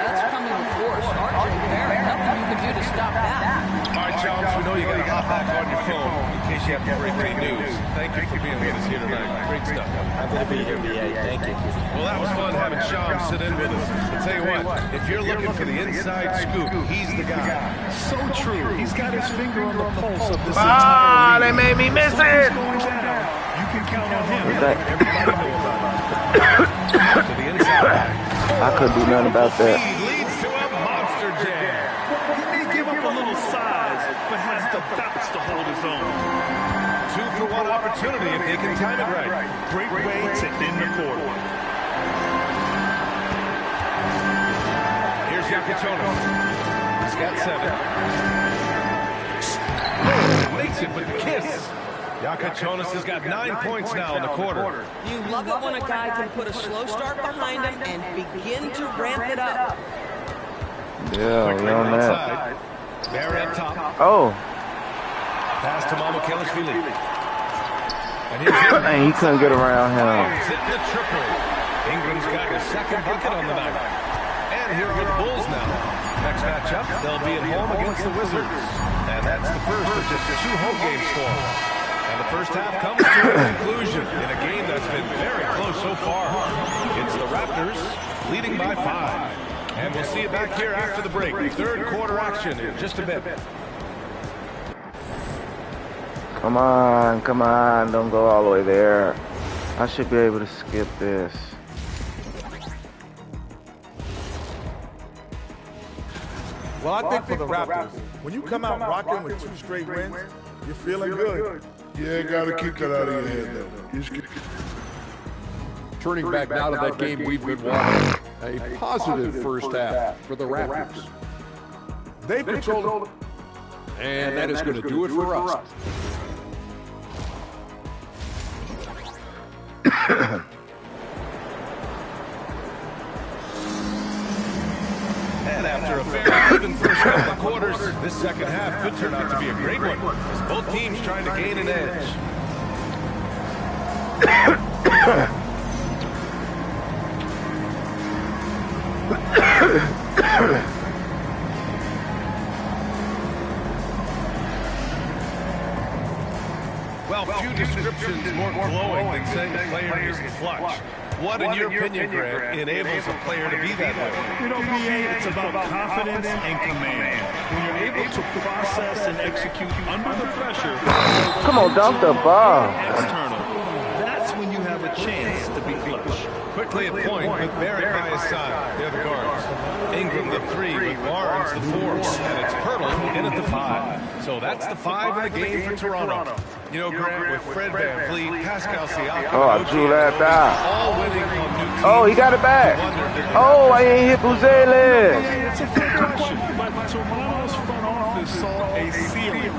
That's coming with force. RJ Barrett, nothing you can do to stop that. All right, Charles, we know you got to hop back on your phone in case you have to break any news. Thank you for being with us here tonight. Great stuff. Happy to be here, BA. Thank you. Well, that was fun having Shams sit in with us. I'll tell you what, if you're looking for the inside scoop, he's the guy. So true. He's got his finger on the pulse of this Ah, entire they league. made me miss What's it. going down? You can count on him. That- Everybody know about To the inside. I couldn't do nothing about that. Speed leads to a monster jam. it. He may give up a little size, but has the bounce to hold his own. 2-for-1 opportunity if they can time it right. Great way to end the quarter. Here's Yakachonis. He's got 7. Makes it with the kiss. Yakachonis has got 9 points now in the quarter. You love it when a guy can put a slow start behind him and begin to ramp it up. Yeah, we on that. Outside. Barrett up top. Oh, Pass to Mamakelishvili. And here's Ingram. and he couldn't get around him. He's hitting the triple. Ingram's got his second bucket on the night. And here are the Bulls now. Next matchup, they'll be at home against the Wizards. And that's the first of just 2 home games for them. And the first half comes to a conclusion in a game that's been very close so far. It's the Raptors leading by 5. And we'll see you back here after the break. Third quarter action in just a bit. Come on, don't go all the way there. I should be able to skip this. Well, I think for the Raptors, when you come out rocking with 2 straight wins, you're feeling good. Yeah, gotta keep that out of your head, though. Turning back now to that game we've been watching. A positive first half for the Raptors. They've controlled it. And that is going to do it for us. And after a fairly even first couple of quarters, this second half could turn out to be a great one, as both teams trying to gain an edge. Well, few descriptions more glowing than saying a player is clutch. What, in your opinion, Grant, enables a player to be that way? You know, BA, it's about confidence and command. When you're able to process and execute under the pressure, come on, dump the ball. External. That's when you have a chance to be clutch. Quickly at point with Barrett by his side. They're the guards. Ingram the 3 with Barnes the 4. And it's Pirtle in at the 5. So that's the 5 in the game for Toronto. You know, Grant, with Fred VanVleet, Pascal Siakam, I drew that down. all winning on new teams. Oh, he got it back. Oh, I ain't hit Buzelis. It's a fair question, but Toronto's front office saw a ceiling.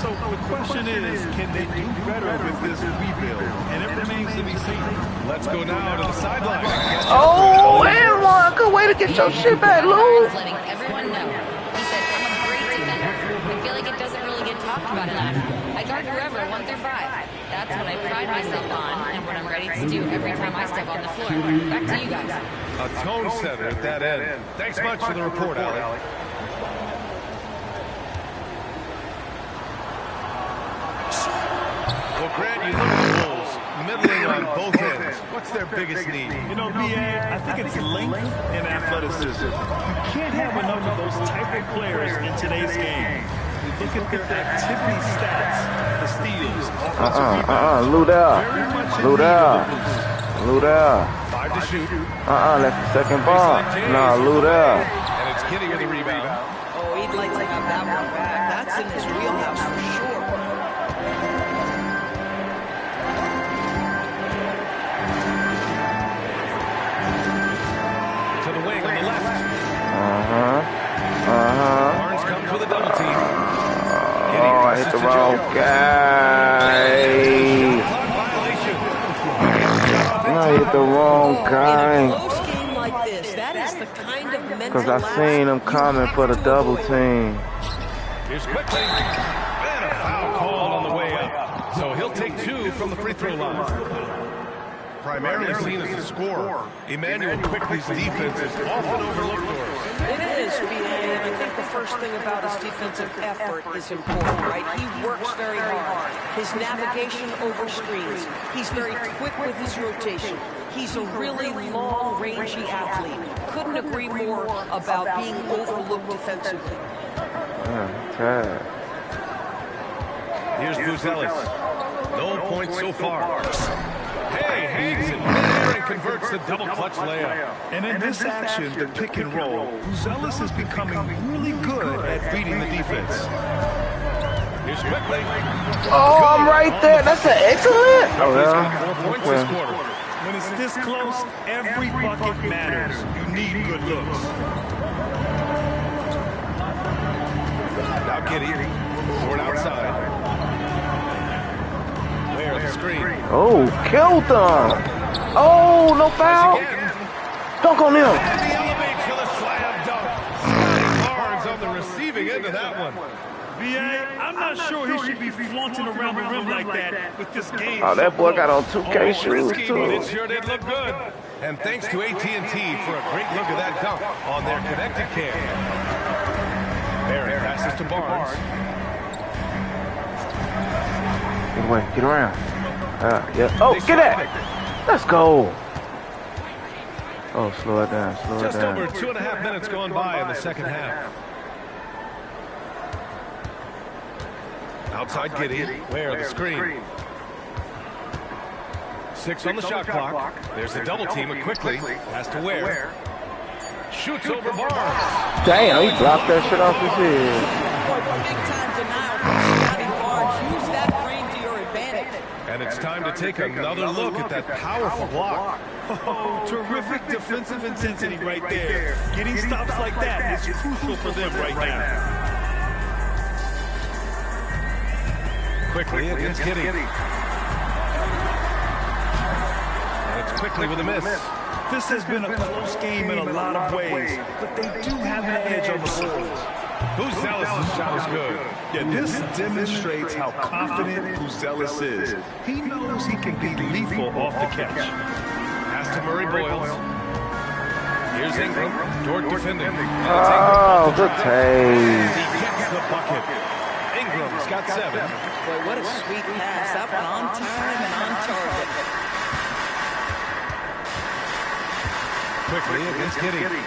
So the question is, can they do better with this rebuild? And it remains to be seen. Let's go now to the sideline. Oh, everyone, good way to get your shit back, Lou. Letting everyone know. He said, I'm a great defender. I feel like it doesn't really get talked about enough. I guard whoever, 1 through 5. That's what I pride myself on and what I'm ready to do every time I step on the floor. Back to you guys. A tone setter at that end. Thanks much for the report, Allie. Well, Grant, you look at the Bulls, middling on both ends. What's their biggest need? You know, BA, I think it's length and athleticism. You can't have enough of those type of players in today's game. You look at their activity stats, the steals, offensive rebounds. Lou there. Lou there. Lou there. 5 to shoot. That's the second ball. Nah, Lou there. And it's Kitty with the rebound. Oh, he'd like to have that one back. That's in his wheelhouse for sure. To the wing on the left. Uh-huh. Barnes comes with a double team. Oh, I hit the wrong guy. I hit the wrong guy. Close game like this, that is the kind of mental Because I seen him coming for the double team. Here's quickly. And a foul called on the way up. So he'll take 2 from the free throw line. Primarily seen as a scorer, Emmanuel Quickley's defense is often overlooked. It is, BA, and I think the first thing about his defensive effort is important, right? He works very hard. His navigation over screens. He's very quick with his rotation. He's a really long, rangy athlete. Couldn't agree more about being overlooked defensively. Here's Buzelis. No points so far. Hey, hangs it there and converts the double clutch layup. And in this action, the pick and roll, Buzelis is becoming really good at beating the defense. Here's quickly. Oh, I'm right there. That's an excellent. Oh, he's got 4 points this quarter. When it's this close, every bucket matters. You need good looks. Now Kitty. Forward outside. Where the screen. Oh, killed them. Oh, no foul. Dunk on him. And the elevate for the slam dunk. Scotty Barnes on the receiving end of that one. BA, I'm not sure he should be flaunting around the rim like that with this game. Oh, that boy got on 2K shoes, Risky, but it too. sure did look good. And thanks to AT&T for a great look at that dunk on their connected cam. Barrett passes to Barnes. Get away. Get around. Yeah. Oh, get that. Let's go. Oh, slow it down. Slow it Just down. over 2.5 minutes gone by in the second half. Outside Giddy. Where the screen. 6 on the shot clock. There's the double team and quickly has to Ware. Shoots over Barnes. Damn, he dropped that shit off his head. Big time denial from Scotty Barnes. Use that frame to your advantage. And it's time to take another look at that powerful block. Oh, terrific defensive intensity right there. Getting stops like that is crucial for them right now. Quickly against Giddey. And it's quickly with a miss. This has been a close game in a lot of ways, but they do have an edge on the boards. Buzelis' shot is good. Yeah, this demonstrates how confident Buzelis is. He knows he can be lethal off the catch. Pass to Murray Boyles. Here's Ingram. Dort defending. Oh, good take. He gets the bucket. Ingram's got 7. Boy, what a sweet pass. That one on time and on target. Quickly against Giddey.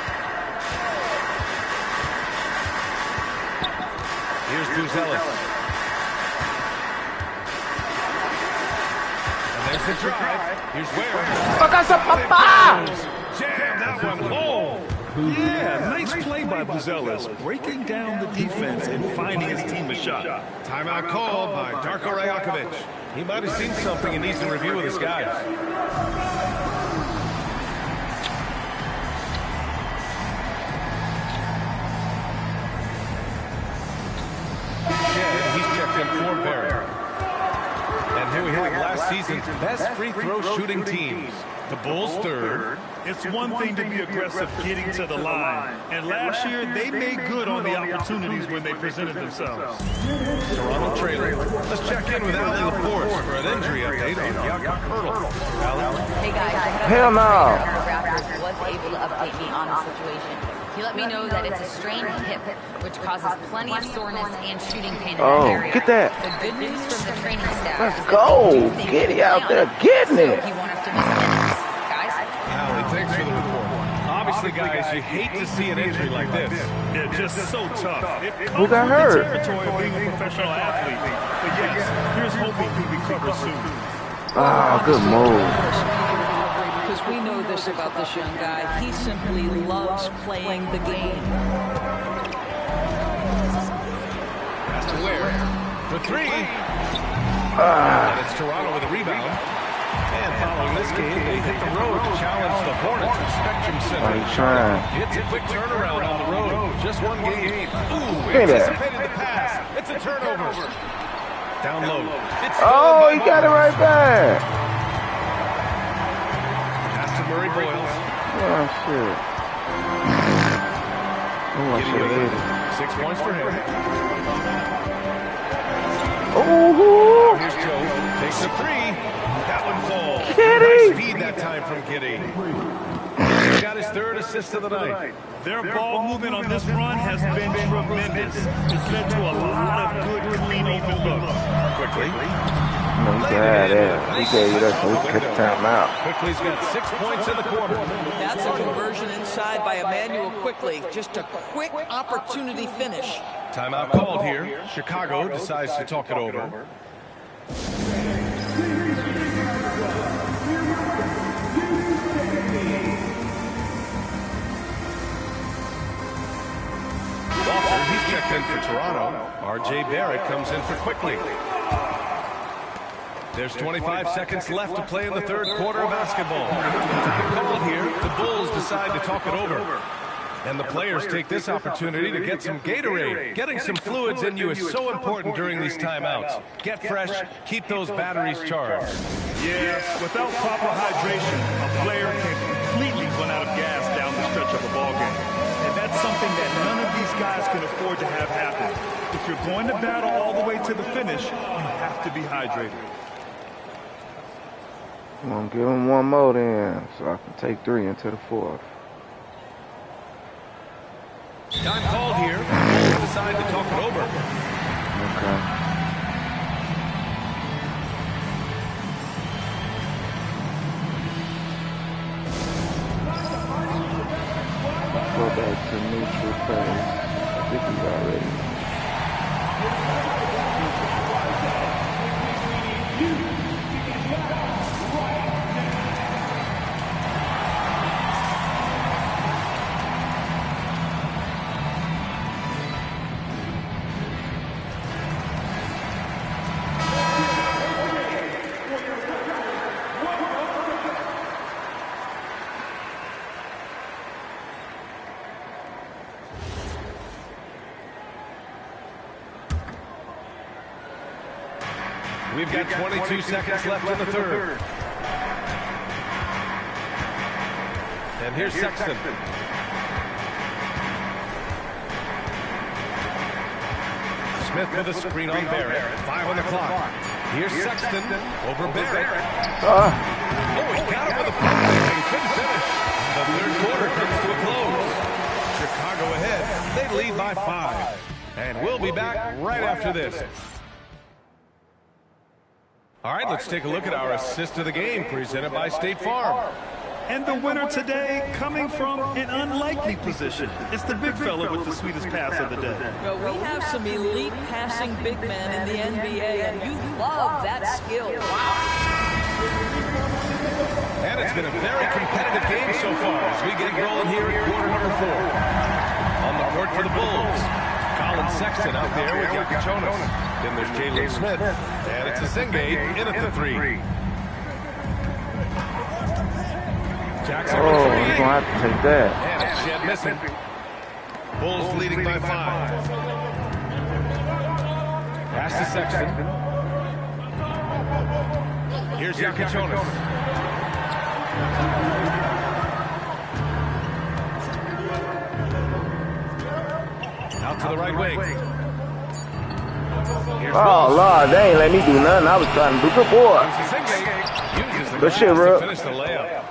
Here's Buzelis. And there's the drive. Here's Ware. Jam that one home. Yeah, nice play by Buzelis, breaking down the defense and finding his team a shot. Timeout called by Darko Rajakovic. He might have seen something he needs to review with his guys. He's checked in for Barrett. And here we have last season's best free throw shooting teams. The Bulls third. It's one thing to be aggressive getting to the line, and last year they made good on the opportunities when they presented themselves. Toronto trailing. Let's check in with Allie LaForce for an injury update on Jakob Poeltl. Hey guys, Hell no. Raptors was able to update me on the situation. He let me know that it's a strained hip, which causes plenty of soreness and shooting pain in that area. Get that. The good news from the training staff Let's is go. that they do Get think it out there. Getting it. he won't have to miss minutes. Guys? Allie, thanks for the report. Obviously, guys, you hate to see an injury like this. Yeah, just so tough. Who got hurt? The territory of being a professional athlete. But yes, here's hoping he recovers soon. Ah, good move. Because we know this about this young guy. He simply loves playing the game. Pass to Ware for 3. And it's Toronto with a rebound. And following this game, they hit the road to challenge the Hornets at Spectrum Center. Are you trying? It's a quick turnaround on the road. Just one game. Ooh, Look at that. anticipated the pass. It's a turnover. Down low. It's Oh, he got it right back. Pass to Murray Boyles. Oh, shit. Oh, I should have hit it. 6 points for him. Oh, Here's Joe. Takes a 3. That one falls. Giddey. Nice feed that time from Giddey. He got his 3rd assist of the night. Their ball movement on this run has been tremendous. It's led to a lot of good, clean, open looks. Quickly. no, he got it. He gave you that so we could take the time out. Quickly's got 6 points in the quarter. That's a conversion inside by Emmanuel Quickly. Just a quick opportunity finish. Timeout called here. Chicago decides to talk it over. Walter, he's checked in for Toronto. R.J. Barrett comes in for Quickly. There's 25 seconds left to play in the 3rd quarter of basketball. Time called here. The Bulls decide to talk it over. And the players take this opportunity to get some Gatorade. Getting some fluids in you is so important during these timeouts. Get fresh, keep those batteries charged. Yeah, without proper hydration, a player can completely run out of gas down the stretch of a ball game. And that's something that none of these guys can afford to have happen. If you're going to battle all the way to the finish, you have to be hydrated. I'm going to give him one more then, so I can take 3 into the 4th. Time called here. Bulls decide to talk it over. Okay. Go back to neutral phase. I think he's already. We've got 22 seconds left in the third. And here's Sexton. Smith with a screen on Barrett. 5 on the clock. Here's Sexton over Barrett. Oh, he got him with a puck and he couldn't finish. The third quarter comes to a close. Chicago ahead. They lead by 5. And we'll be back right after this. All right, let's take a look at our assist of the game presented by State Farm. And the winner today coming from an unlikely position. It's the big fella with the sweetest pass of the day. Well, we have some elite passing big men in the NBA, and you love that skill. Wow. And it's been a very competitive game so far as we get rolling here in quarter number 4. On the court for the Bulls, Colin Sexton out there with Yakachonis. Then there's Jalen Smith, and it's Zingate in at the 3. Jackson he's going to have to take that. And it's Shed missing. Bulls leading by 5. Pass to Sexton. Here's Yakachonis. Out to the right wing. Oh, Lord, they ain't let me do nothing. I was trying to do good boy. Good shit, bro. Finish the layup.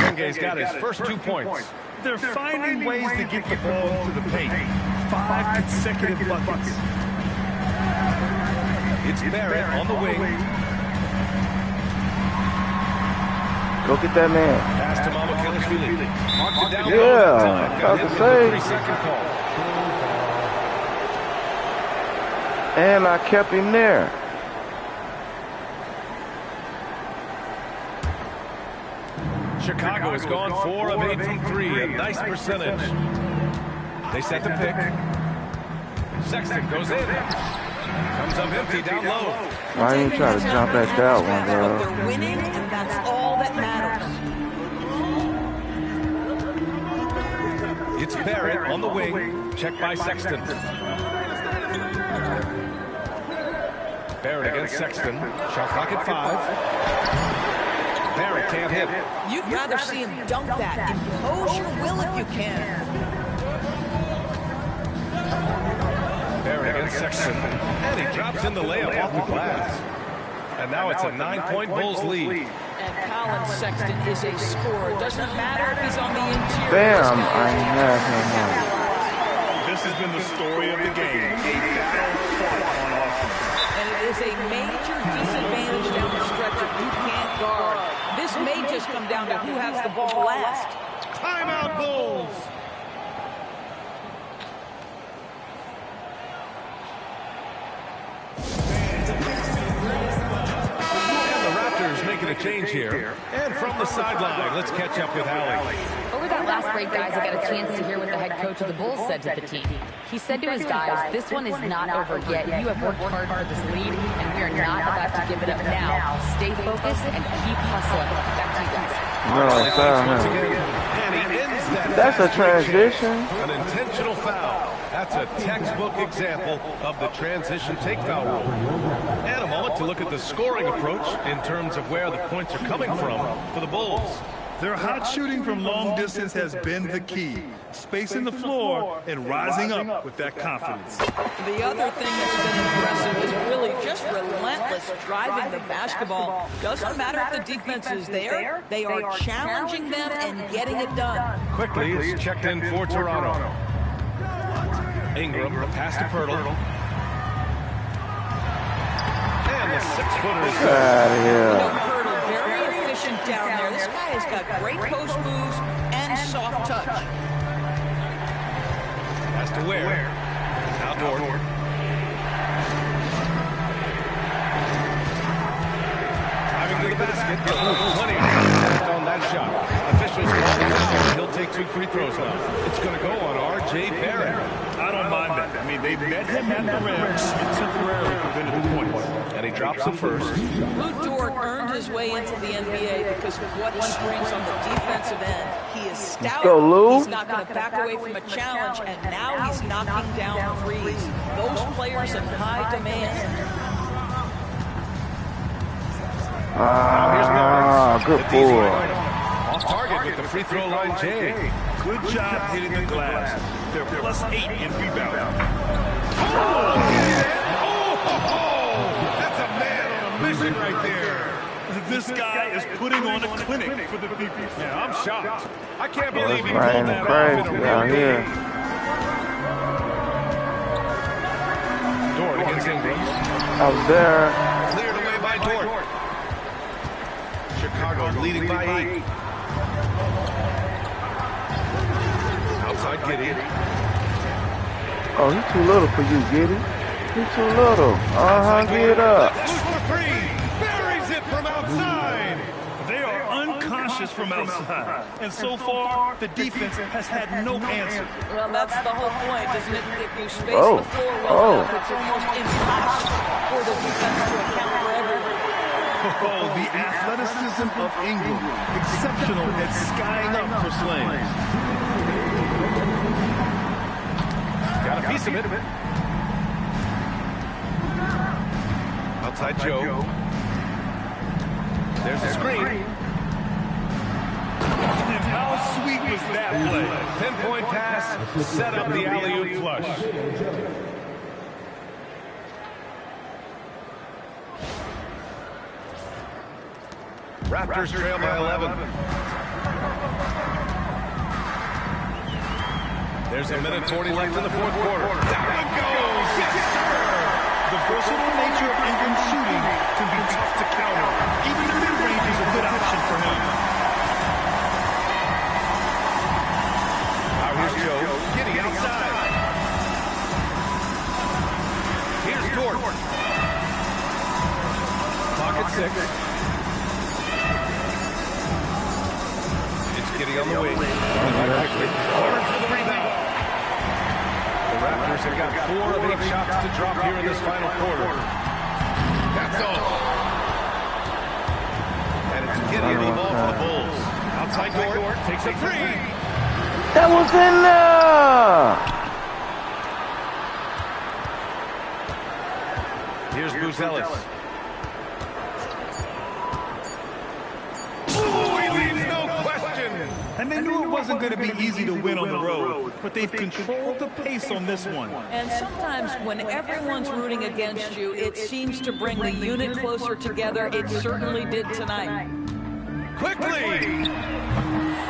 Zenge's got his first 2 points. They're finding ways to get the ball to the paint. 5 consecutive buckets. It's Barrett on the wing. Go get that man. Pass to Mamukelashvili. Marked it down. Yeah, I was to say. 3-second call. And I kept him there. Chicago has gone 4 of 8 from 3, a nice percentage. They set the pick. Sexton goes in. Comes up empty down low. Why didn't you try to jump at that one, bro? They're winning, and that's all that matters. It's Barrett on the wing. Checked by Sexton. Barrett against Sexton. Shot clock at 5. Barrett can't hit. You'd rather see him dunk that. Impose your will if you can. Barrett against Sexton. And he drops in the layup off the glass. And now it's a 9-point Bulls lead. And Colin Sexton is a scorer. It doesn't matter if he's on the interior. Damn, I have him on. This has been the story of the game. A battle fought on offense. And it is a major disadvantage down the stretch if you can't guard. This may just come down to who has the ball last. Timeout, Bulls! And the Raptors making a change here. And from the sideline, let's catch up with Allie. Over that last break, guys, I got a chance to hear what the head coach of the Bulls said to the team. He said to his guys, this one is not over yet. You have worked hard for this lead, and we are not about to give it up now. Stay focused and keep hustling. Back to you guys. That's a transition. An intentional foul. That's a textbook example of the transition take foul rule. And a moment to look at the scoring approach in terms of where the points are coming from for the Bulls. Their hot shooting from long distance has been the key. Spacing the floor and rising up with that confidence. The other thing that's been impressive is really just relentless driving the basketball. Doesn't matter if the defense is there, they are challenging them and getting it done. Quickly is checked in for Toronto. Ingram, the pass to Pirtle. And the 6-footer is good. Pirtle, very efficient down there. This guy has got great post moves and soft touch. Pass to Ware. Now Dort. Driving to the basket. Plenty of contact on that shot. Officials call the foul. He'll take 2 free throws now. It's going to go on R.J. Barrett. I don't mind that. I mean, they met him at the rim and temporarily prevented the points. And he drops the first. Lou Dort earned his way into the NBA because of what he brings on the defensive end. He is stout. He's not going to back away from a challenge, and now he's knocking down threes. Those players in high demand. Good pull. Off target with the free throw line, Jay. Good job hitting the glass. They're +8 in rebound. That's a man on a mission right there. This guy is putting on a clinic for the people. Yeah, I'm shocked. I can't believe he pulled Raining that off in a crazy real out here. game. Dort against Ingram. Out there. Cleared away by Dort. Chicago leading by 8. Outside Giddey. Oh, he's too little for you, Giddey. He's too little. Get up. Loose for 3. Buries it from outside. They are unconscious from outside. And so far, the defense has had no answer. Well, that's the whole point, isn't it? If you space Oh. the floor well enough, it's almost impossible for the defense to account for everything. Oh, the athleticism of Ingram. Exceptional at skying up for slams. Got a piece of it. Outside Joe. There's a screen. And how sweet was that play? Pinpoint pass, set up the alley-oop flush. Raptors trail by 11. There's a minute 40 left in the fourth quarter. Down it goes! Yes, sir! The versatile nature of Ingram's shooting can be tough to counter. Even the mid-range is a good option for him. Now here's Joe. Giddey outside. Here's Dort. Clock at 6. It's Giddey on the wing. Barnes for the rebound. The Raptors have got 4 of 8 shots to drop here in this final quarter. That's all. And it's Giddey in the ball for the Bulls. Outside Dort takes a 3. That was in there. Here's Buzelis. Ooh, he leaves no question. And they knew it wasn't going to be easy to win on the road, but they've controlled the pace on this one. And sometimes when everyone's rooting against you, it seems to bring the unit closer together. It certainly did tonight. Quickly!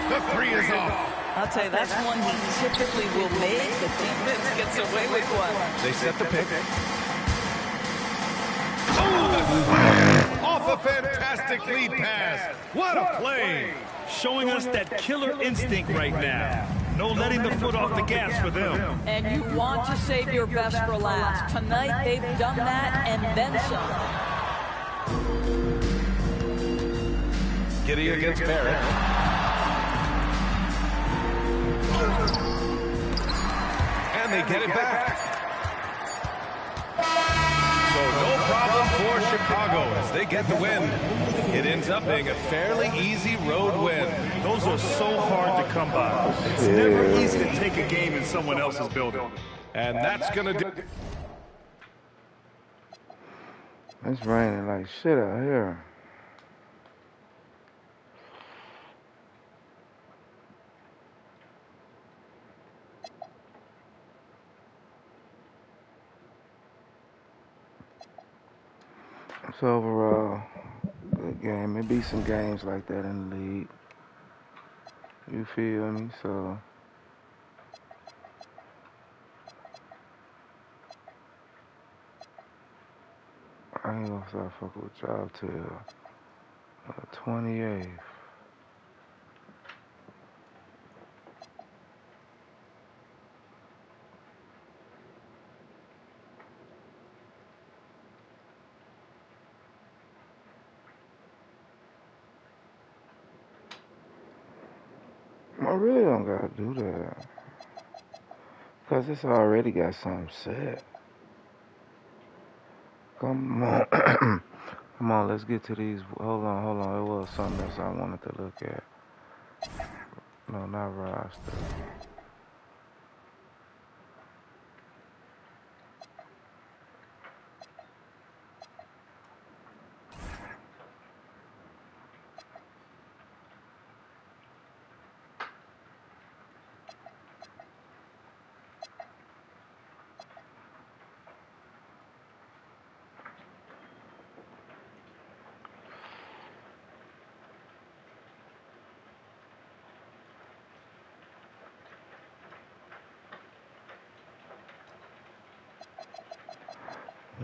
The 3 is off. I'll tell you, that's one he typically will make. The defense gets away with one. They set the pick. Oh, the slam! Off a fantastic lead pass. What a play! Showing us that killer instinct right now. No letting the foot off the gas for them. And you want to save your best for last. Tonight, they've done that and then some. Giddey against Barrett. And they get it back. So no problem for Chicago as they get the win. It ends up being a fairly easy road win. Those are so hard to come by. It's never easy to take a game in someone else's building. And that's going to do... It's raining like shit out here. So overall, good game. It be some games like that in the league. You feel me? So I ain't gonna start fucking with y'all till 28th. I really don't gotta do that. Cause it's already got something set. Come on. Come on, let's get to these. Hold on. It was something else I wanted to look at. No, not roster.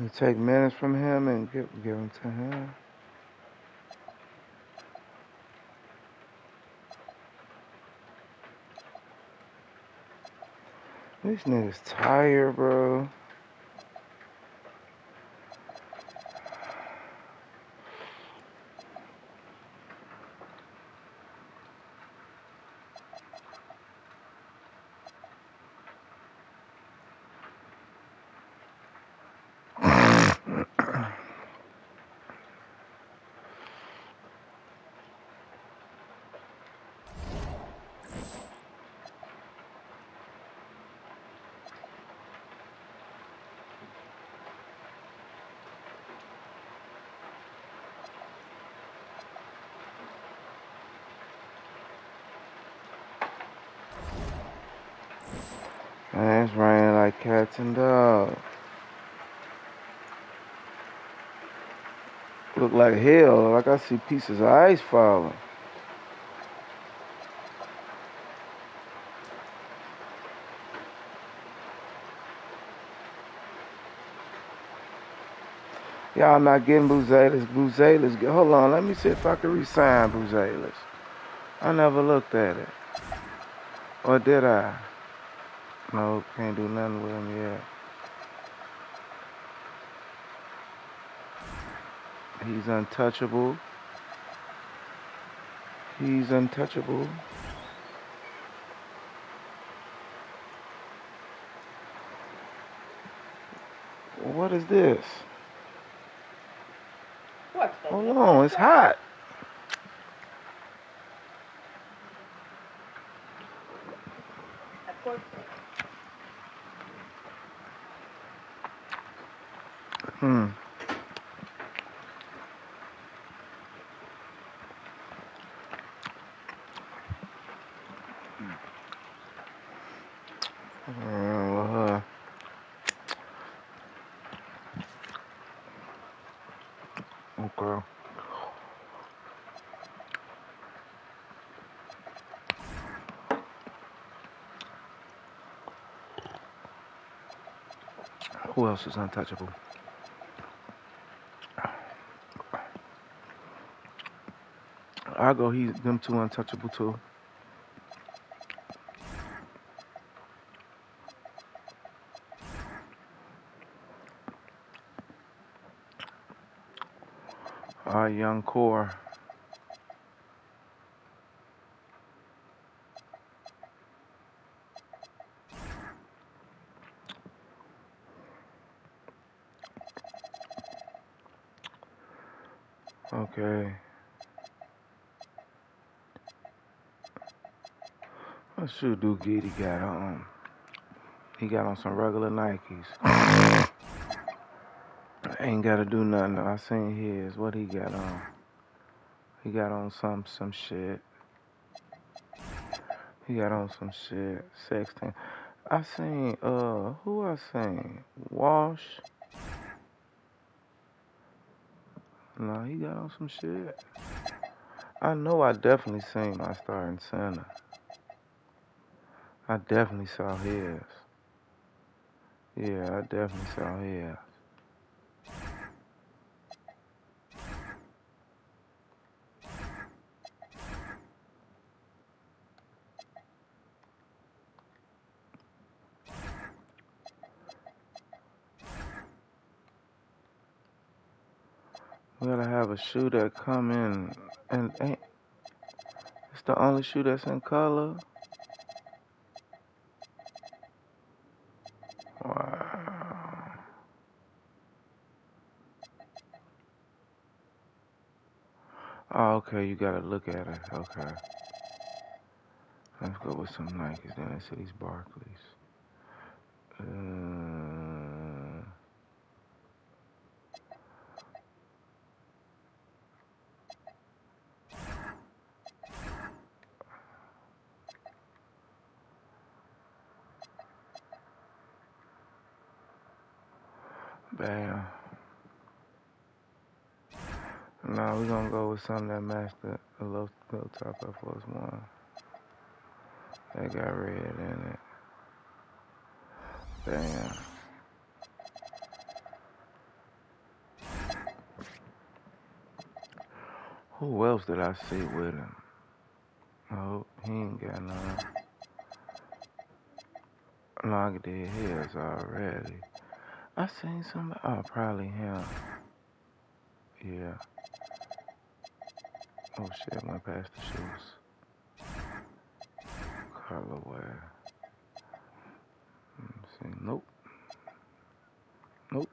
You take minutes from him and give them to him. These niggas tired, bro. Man, it's raining like cats and dogs. Look like hell, like I see pieces of ice falling. Y'all not getting Buzelis. Buzelis, hold on, let me see if I can re-sign Buzelis. I never looked at it. Or did I? No, can't do nothing with him yet. He's untouchable. He's untouchable. What is this? What? Hold on, it's hot. Okay. Who else is untouchable? I'll go. Them two untouchable too. Our young core. Okay. What shoe do Giddy got on? He got on some regular Nikes. Ain't gotta do nothing though. I seen his. What he got on? He got on some shit. He got on some shit. 16. I seen who I seen? Wash. No, he got on some shit. I know I definitely seen my starting center. I definitely saw his. Yeah, I definitely saw his. We gotta have a shoe that come in and ain't. It's the only shoe that's in color. Wow. Oh, okay, you gotta look at it. Okay. Let's go with some Nikes. Then I see these Barclays. Bam. Nah, we're gonna go with something that matched the low top Air Force One. They got red in it. Damn. Who else did I see with him? Oh, he ain't got none. No, I did his already. I seen somebody. Oh, probably him. Yeah. Oh shit, went past the shoes. Colorway. Let me see. Nope. Nope.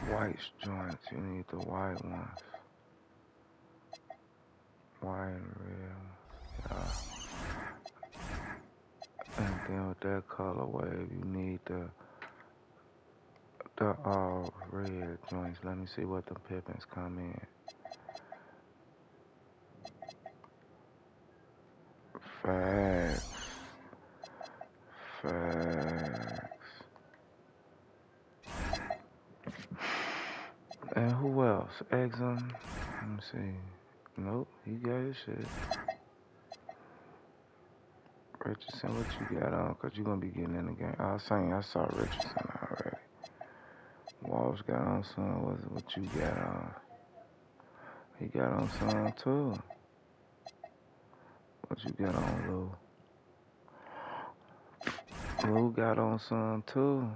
White joints. You need the white ones. White and red. Yeah. And then with that colorway, you need the all red joints. Let me see what the Pippins come in. Facts. And who else? Exum. Let me see. Nope, he got his shit. Richardson, what you got on? Cause you gonna be getting in the game. I was saying I saw Richardson already. Walsh got on some. What you got on? He got on some too. What you got on, Lou? Lou got on some too.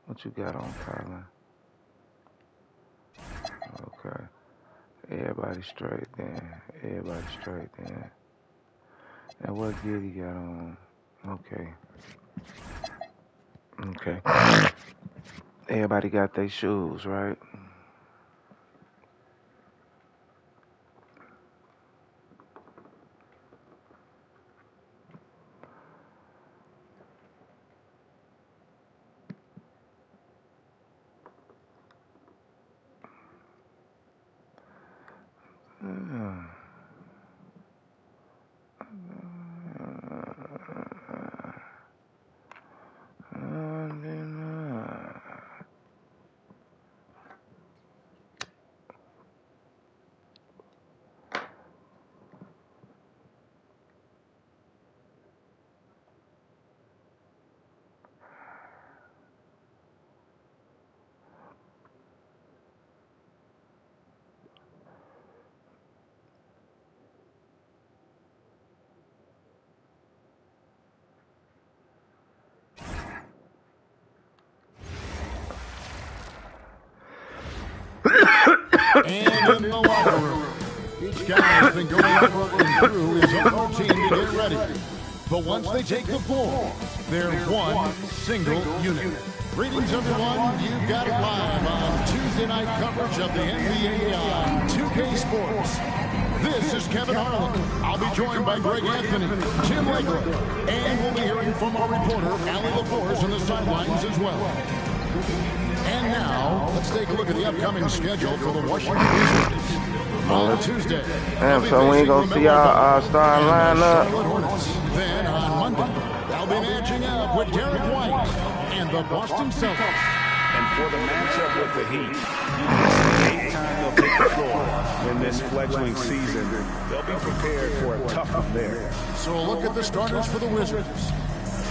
What you got on, Colin? Okay. Everybody straight then. And what Giddy got on? Okay. Everybody got their shoes, right? And in the locker room, each guy has been going over and through his own routine to get ready. But once they take the floor, they're one single unit. Greetings, everyone. You've got it live on Tuesday night coverage of the NBA on 2K Sports. This is Kevin Harlan. I'll be joined by Greg Anthony, Tim Legler, and we'll be hearing from our reporter, Allie LaForce, on the sidelines as well. And now, let's take a look at the upcoming schedule for the Washington Wizards. On Tuesday, damn, so we ain't gonna see our starting lineup. Then on Monday, they'll be matching up with Derek White and the Boston Celtics. And for the matchup with the Heat, this is the 8th time they'll take the floor in this fledgling season. They'll be prepared for a tough one there. So a look at the starters for the Wizards.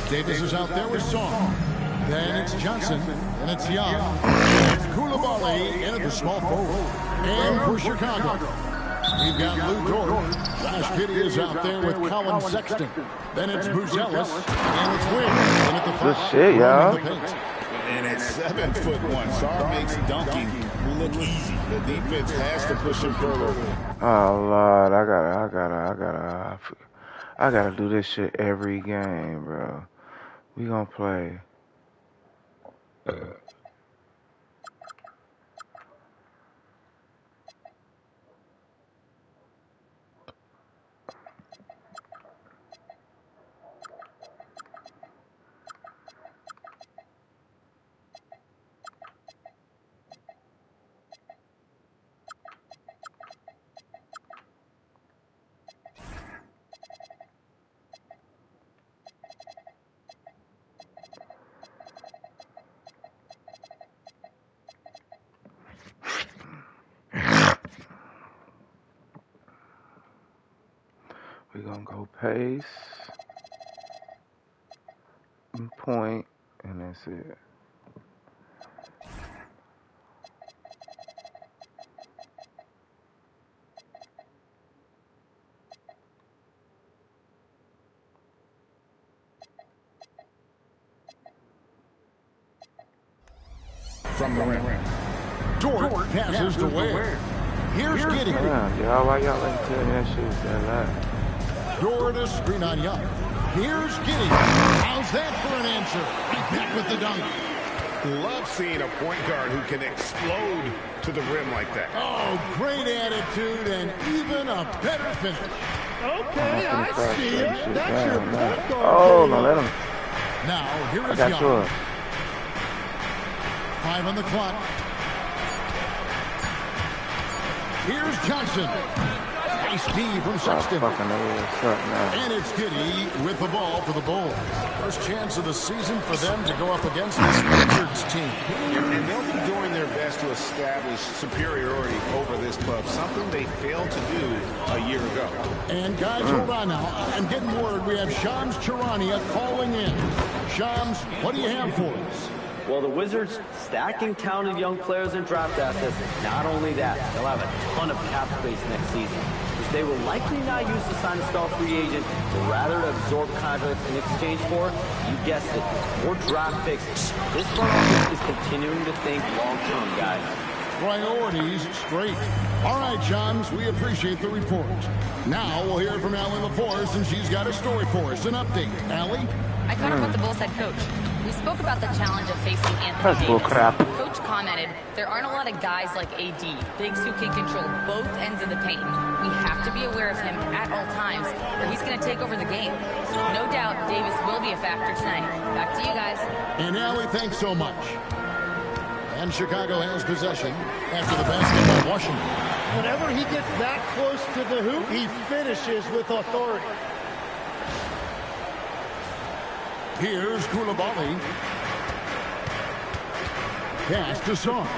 Davis is out there with Song. Then it's Johnson, and it's Young, and it's Koulibaly into the small forward. And for Chicago, we've got Lou Dort. Josh Giddey is out there with Colin Sexton. Then it's Buzelis, and it's Wing. And at the good shit, y'all. And at 7'1", Sarr makes dunking look easy. The defense has to push him further. Oh Lord, I gotta do this shit every game, bro. We gonna play. We're going to go pace and point, and that's it. From the rim. Dort passes to Ware. Here's Giddey. Yeah, why y'all ain't telling that shit was that loud? Dort a screen on Young. Here's Giddey. How's that for an answer? Right back with the dunk. Love seeing a point guard who can explode to the rim like that. Oh, great attitude and even a better finish. Okay, I see it. That's your point guard. Oh, no, let him. Now, here is I got Young. yours. 5 on the clock. Here's Johnson. Nice D from Sexton. And it's Giddey with the ball for the Bulls. First chance of the season for them to go up against this Wizards team. And they'll be doing their best to establish superiority over this club, something they failed to do a year ago. And guys, hold on now. I'm getting word we have Shams Charania calling in. Shams, what do you have for us? Well, the Wizards stacking talented young players and draft assets. Not only that, they'll have a ton of cap space next season, which they will likely not use to sign a star free agent, but rather to absorb contracts in exchange for, you guessed it, more draft picks. This front office is continuing to think long-term, guys. Priorities straight. All right, Shams, we appreciate the report. Now we'll hear from Allie LaForce, and she's got a story for us. An update. Allie? I caught up with the Bulls head coach. We spoke about the challenge of facing Anthony Davis. Coach commented, there aren't a lot of guys like AD, bigs who can control both ends of the paint. We have to be aware of him at all times, or he's going to take over the game. No doubt Davis will be a factor tonight. Back to you guys. And Allie, thanks so much. And Chicago has possession after the basket by Washington. Whenever he gets that close to the hoop, he finishes with authority. Here's Koulibaly. Pass to Song.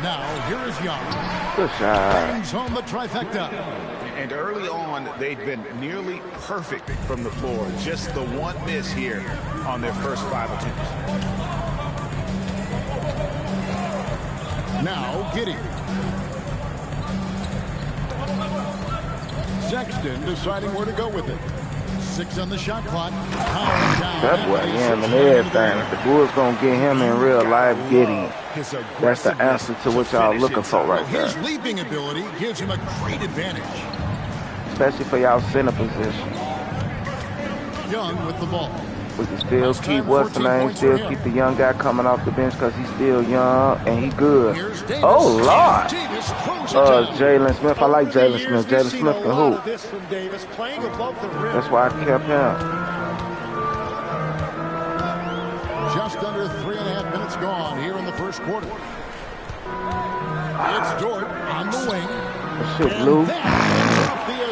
Now, here is Young. Good shot. Brings home the trifecta. And early on, they've been nearly perfect from the floor. Just the one miss here on their first 5 attempts. Now, Giddey. Sexton deciding where to go with it. 6 on the shot clock. That boy, him and everything. If the Bulls gonna get him in real life, Giddey. That's the answer to what y'all looking for right there. His leaping ability gives him a great advantage. Especially for y'all center position. Young with the ball. We can still keep what's the name, still keep the young guy coming off the bench because he's still young and he good. Oh Lord! Jalen Smith, I like Jalen Smith. Jalen Smith can hoop. That's why I kept him. Just under 3.5 minutes gone here in the first quarter. It's Dort on the wing. That shit blue.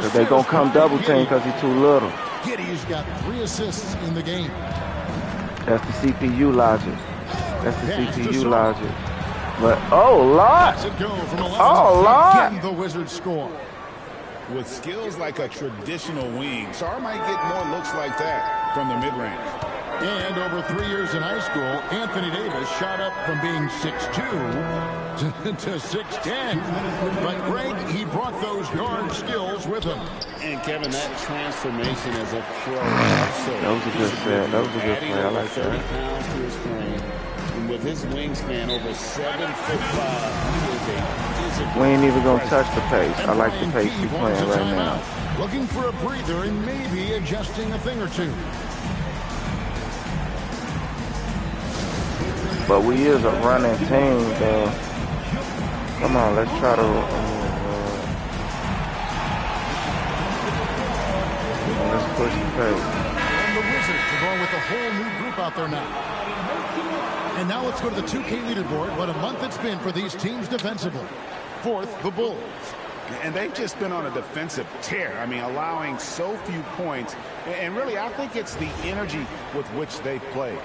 But they gonna come double team because he's too little. Giddey's got 3 assists in the game. That's the CPU logic. That's the CPU logic. But oh Lord! Oh Lord! The Wizards score. With skills like a traditional wing, Sar might get more looks like that from the mid-range. And over 3 years in high school, Anthony Davis shot up from being 6'2" to 6'10". But Greg, he brought those guard skills with him. And Kevin, that transformation as a pro. That was a good set. That was a good play. I like that. 30 pounds to his frame. And with his wingspan over 7'5", we ain't even gonna touch the pace. I like the pace he's playing right now. Looking for a breather and maybe adjusting a thing or two. But we is a running team, though. Come on, let's try to. Let's push the pace. And the Wizards are going with a whole new group out there now. And now let's go to the 2K leaderboard. What a month it's been for these teams defensively. 4th, the Bulls. And they've just been on a defensive tear. I mean, allowing so few points. And really, I think it's the energy with which they've played.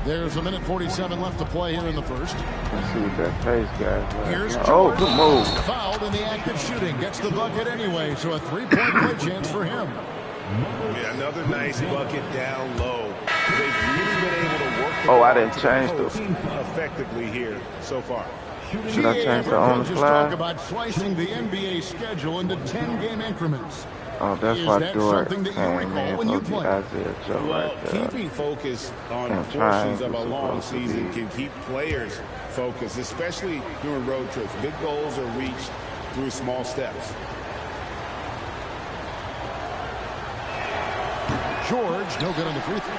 There's 1:47 left to play here in the first. Let's see what that pace guy's like. Here's Oh, George. good move. Fouled in the act of shooting. Gets the bucket anyway, so a three-point play chance for him. Yeah, another nice bucket down low. They've really been able to work the Oh, I ball didn't to change the post the. effectively here so far. Should I change the on the Just fly? talk about slicing the NBA schedule into 10-game increments. Oh, that's Is why that Dort something that you came recall in. when you OG played? Isaiah Joe Well, right there. keeping focus on And portions of a triangles long supposed to season be. can keep players focused, especially during road trips. Big goals are reached through small steps. George, no good on the free throw.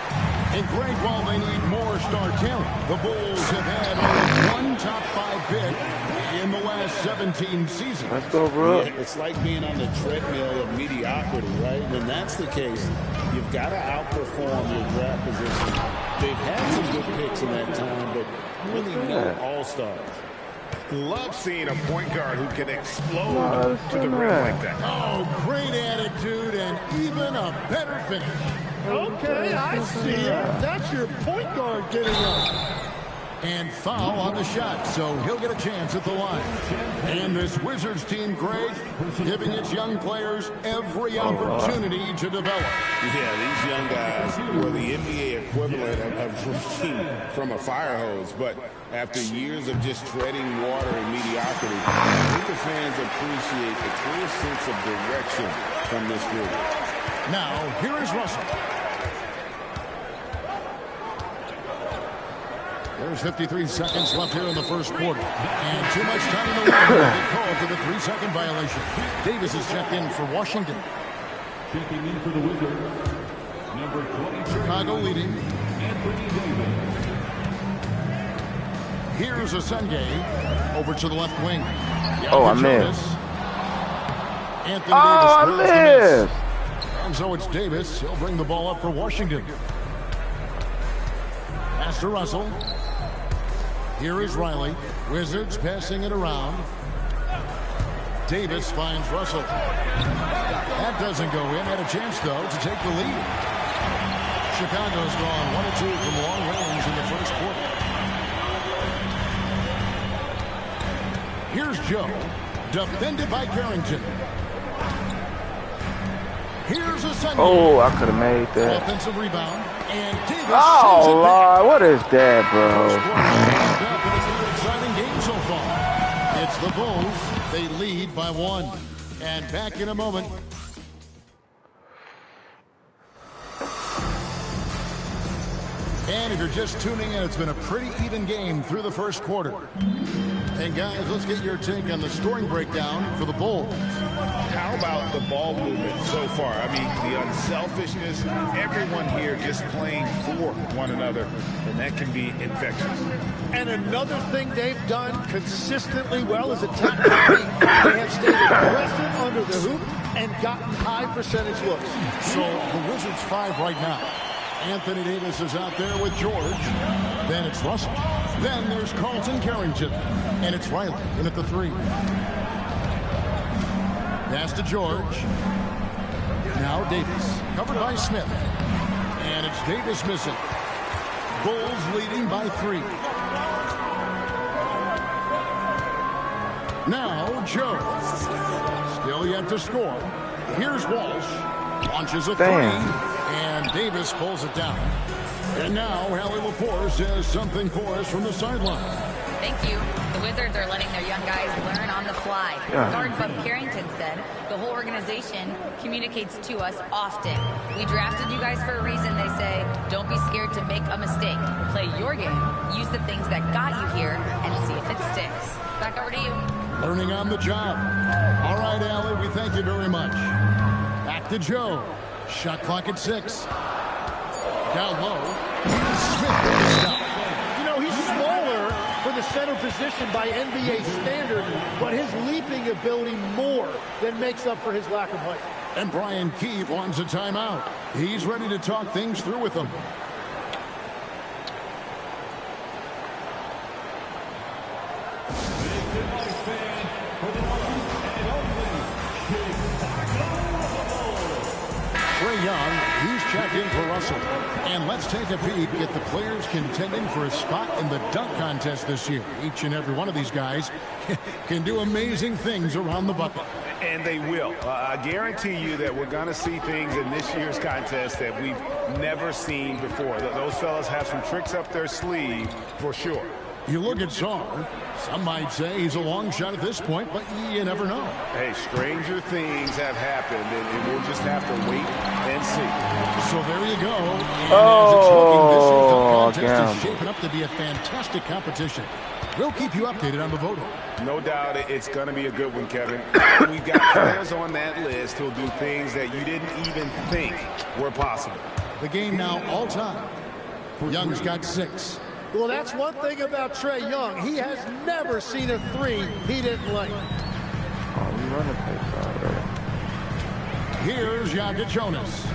And great, while they need more star talent, the Bulls have had only one top 5 pick in the last 17 seasons. Let's go, bro. Yeah, it's like being on the treadmill of mediocrity, right? When that's the case, you've got to outperform your draft position. They've had some good picks in that time, but really no all-stars. Love seeing a point guard who can explode to the rim like that. Oh, great attitude and even a better finish. Okay, I see it. That's your point guard getting up. And foul on the shot, so he'll get a chance at the line. And this Wizards team, Greg, giving its young players every opportunity to develop. Yeah, these young guys were the NBA equivalent of drinking from a fire hose. But after years of just treading water and mediocrity, I think the fans appreciate the clear sense of direction from this group. Now, here is Russell. There's 53 seconds left here in the first quarter. And too much time in the lead. They called for the 3-second violation. Davis is checked in for Washington. Checking in for the Wizards, number 22. Chicago leading. Anthony Davis. Here's a Sunday over to the left wing. Oh, I Jonas. missed. Anthony Oh, I Davis throws the miss. missed. And so it's Davis. He'll bring the ball up for Washington. Pass to Russell. Here is Riley. Wizards passing it around. Davis finds Russell. That doesn't go in. Had a chance, though, to take the lead. Chicago's gone 1 of 2 from long range in the first quarter. Here's Joe. Defended by Carrington. Here's a Sunday. Oh, I could have made that. Offensive rebound. And Davis Oh, shoots it back. Lord. What is that, bro? Exciting game so far. It's the Bulls. They lead by 1. And back in a moment. And if you're just tuning in, it's been a pretty even game through the first quarter. And guys, let's get your take on the scoring breakdown for the Bulls. How about the ball movement so far? I mean, the unselfishness, everyone here just playing for one another, and that can be infectious. And another thing they've done consistently well is attack the paint. They have stayed aggressive under the hoop and gotten high percentage looks. So the Wizards 5 right now. Anthony Davis is out there with George. Then it's Russell. Then there's Carlton Carrington. And it's Riley in at the 3. Pass to George. Now Davis. Covered by Smith. And it's Davis missing. Bulls leading by 3. Now Joe. Still yet to score. Here's Walsh. Launches a 3. And Davis pulls it down. And now Hallie LaForce has something for us from the sideline. Thank you. The Wizards are letting their young guys learn on the fly. Yeah. Guard Bub Carrington said, the whole organization communicates to us often. We drafted you guys for a reason, they say. Don't be scared to make a mistake. Play your game. Use the things that got you here and see if it sticks. Back over to you. Learning on the job. All right, Allie, we thank you very much. Back to Joe. Shot clock at 6. Down low. Smith with the stop. You know, he's smaller for the center position by NBA standard, but his leaping ability more than makes up for his lack of height. And Brian Keefe wants a timeout. He's ready to talk things through with them. Trae Young, he's checked in for Russell. And let's take a peek at the players contending for a spot in the dunk contest this year. Each and every one of these guys can do amazing things around the bucket. And they will. I guarantee you that we're going to see things in this year's contest that we've never seen before. Those fellas have some tricks up their sleeve for sure. You look at Sarr, some might say he's a long shot at this point, but you never know. Hey, stranger things have happened, and we'll just have to wait and see. So there you go. And Oh, as it's looking, this year's contest is shaping up to be a fantastic competition. We'll keep you updated on the voting. No doubt it's going to be a good one, Kevin. We've got players on that list who'll do things that you didn't even think were possible. The game now all time. Young's got 6. Well, that's one thing about Trae Young. He has never seen a three he didn't like. Oh, you run the pace already. Here's Jonas.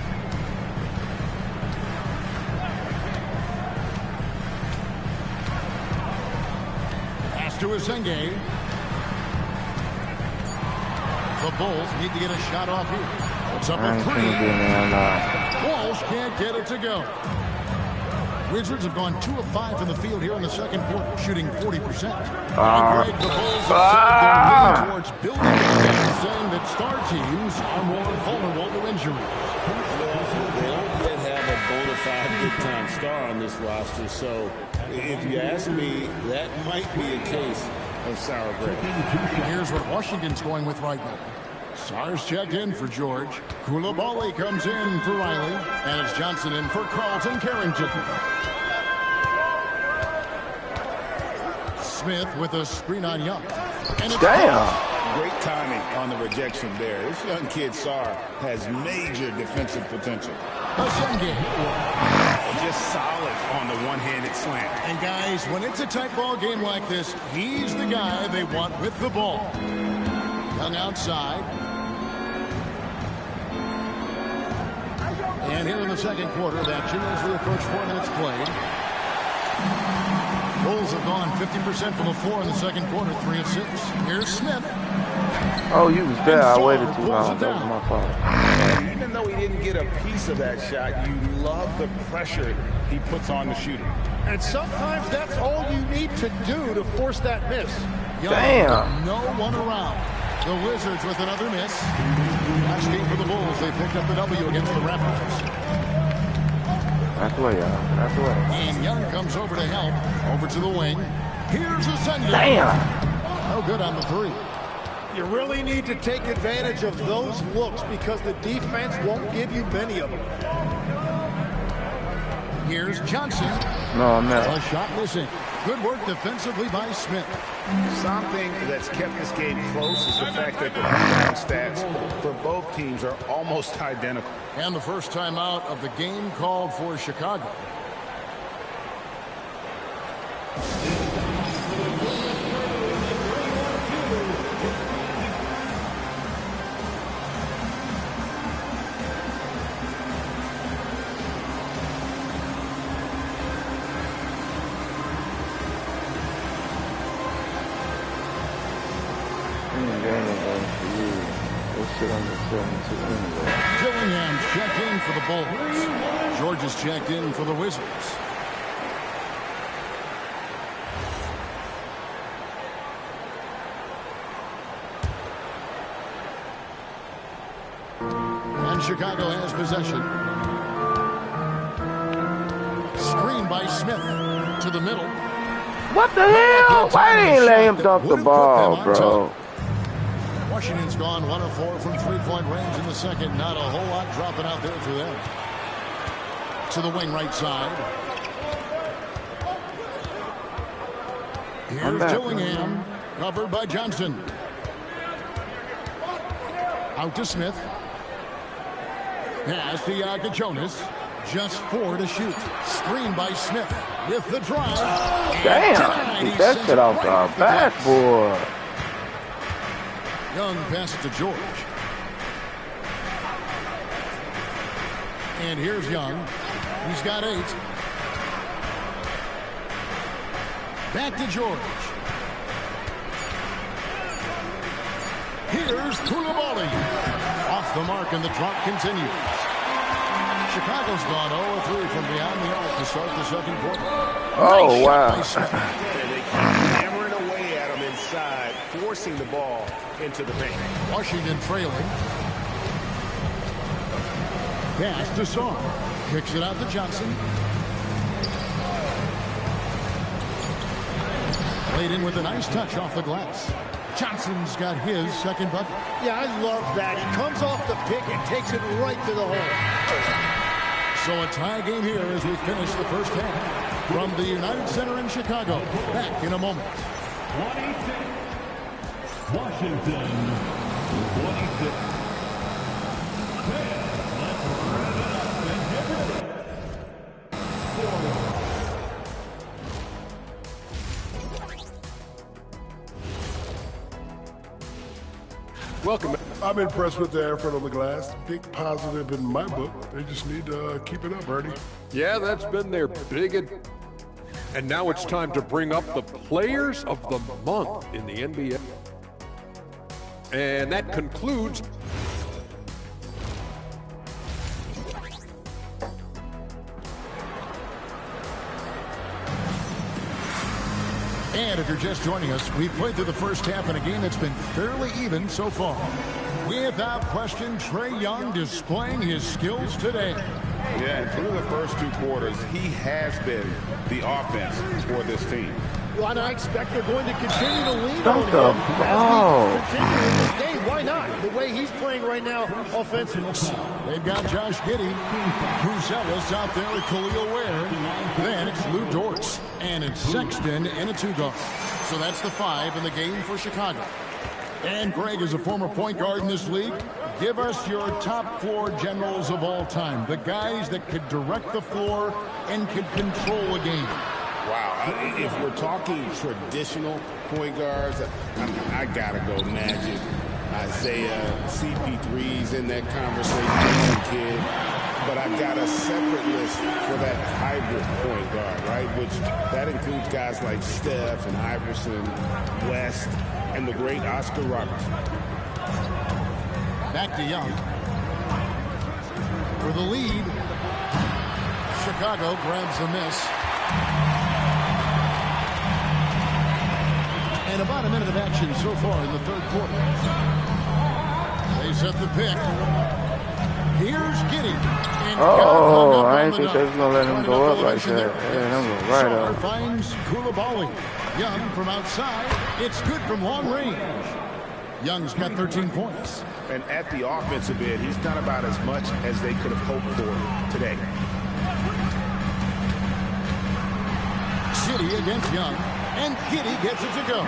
Pass to Asenge. The Bulls need to get a shot off here. It's up a 3. Walsh can't get it to go. Wizards have gone 2 of 5 in the field here in the second quarter, shooting 40%. Greg, the Bulls have said they're moving towards building a game, saying that star teams are more vulnerable to injury. They don't yet have a bona fide big-time star on this roster, so if you ask me, that might be a case of sour grapes. Here's what Washington's going with right now. Sarr's checked in for George. Coulibaly comes in for Riley. And it's Johnson in for Carlton Carrington. Smith with a screen on Young. And it's Great timing on the rejection there. This young kid, Sarr, has major defensive potential. Just solid on the one-handed slam. And guys, when it's a tight ball game like this, he's the guy they want with the ball. Young outside. And here in the second quarter of action as we approach 4 minutes played. Bulls have gone 50% from the floor in the second quarter, 3 of 6. Here's Smith. Oh, you was there. I waited too long. That was my fault. Even though he didn't get a piece of that shot, you love the pressure he puts on the shooter. And sometimes that's all you need to do to force that miss. Damn. No one around. The Wizards with another miss. Last game for the Bulls. They picked up the W against the Raptors. That's the way, y'all. That's the way. And Young comes over to help. Over to the wing. Here's Asenge. Damn. No good on the 3. You really need to take advantage of those looks because the defense won't give you many of them. Here's Johnson. No, I'm not. A shot missing. Good work defensively by Smith. Something that's kept this game close is the fact that the rebound stats for both teams are almost identical. And the first time out of the game called for Chicago. Dillingham's checked in for the Bulls. George is checked in for the Wizards. And Chicago has possession. Screen by Smith to the middle. What the hell? Why didn't let him dunk the ball, bro? Washington's gone 1 of 4 from three-point range in the second. Not a whole lot dropping out there for them. To the wing right side. Here's Dillingham. Covered by Johnson. Out to Smith. Pass to Jonas. Just 4 to shoot. Screen by Smith with the drive. Damn. Get that shit off the backboard. Young passes to George. And here's Young. He's got 8. Back to George. Here's Coulibaly. Off the mark and the drop continues. Chicago's gone 0-3 from beyond the arc to start the second quarter. Oh, wow. And they keep hammering away at him inside, forcing the ball into the paint. Washington trailing. Pass to Song. Kicks it out to Johnson. Played in with a nice touch off the glass. Johnson's got his second bucket. Yeah, I love that. He comes off the pick and takes it right to the hole. So a tie game here as we finish the first half. From the United Center in Chicago. Back in a moment. 26. Washington. 26. Let's wrap it up and get ready. Welcome. I'm impressed with the effort on the glass. Big positive in my book. They just need to keep it up, Ernie. Yeah, that's been their big... And now it's time to bring up the Players of the Month in the NBA. And that concludes... And if you're just joining us, we've played through the first half in a game that's been fairly even so far. Without question, Trae Young displaying his skills today. Yeah, and through the first two quarters, he has been the offense for this team. Well, and I expect they're going to continue to lean Don't on the him ball. as we continue in this game. Why not? The way he's playing right now, offensively. They've got Josh Giddey, Bruce Ellis out there with Khalil Ware. Then it's Lou Dort, and it's Sexton and a two-guard. So that's the 5 in the game for Chicago. And Greg is a former point guard in this league. Give us your top floor generals of all time. The guys that could direct the floor and could control a game. Wow, if we're talking traditional point guards, I gotta go Magic, Isaiah, CP3's in that conversation, kid. But I've got a separate list for that hybrid point guard, right? Which that includes guys like Steph and Iverson, West, and the great Oscar Robertson. Back to Young. For the lead, Chicago grabs the miss. And about a minute of action so far in the third quarter. They set the pick. Here's Giddey. Oh, I didn't think they was going to let him go up like that. Yeah, I'm going right up. Finds Koulibaly. Young from outside. It's good from long range. Young's got 13 points. And at the offensive end, he's done about as much as they could have hoped for today. Giddey against Young. And Giddey gets it to go.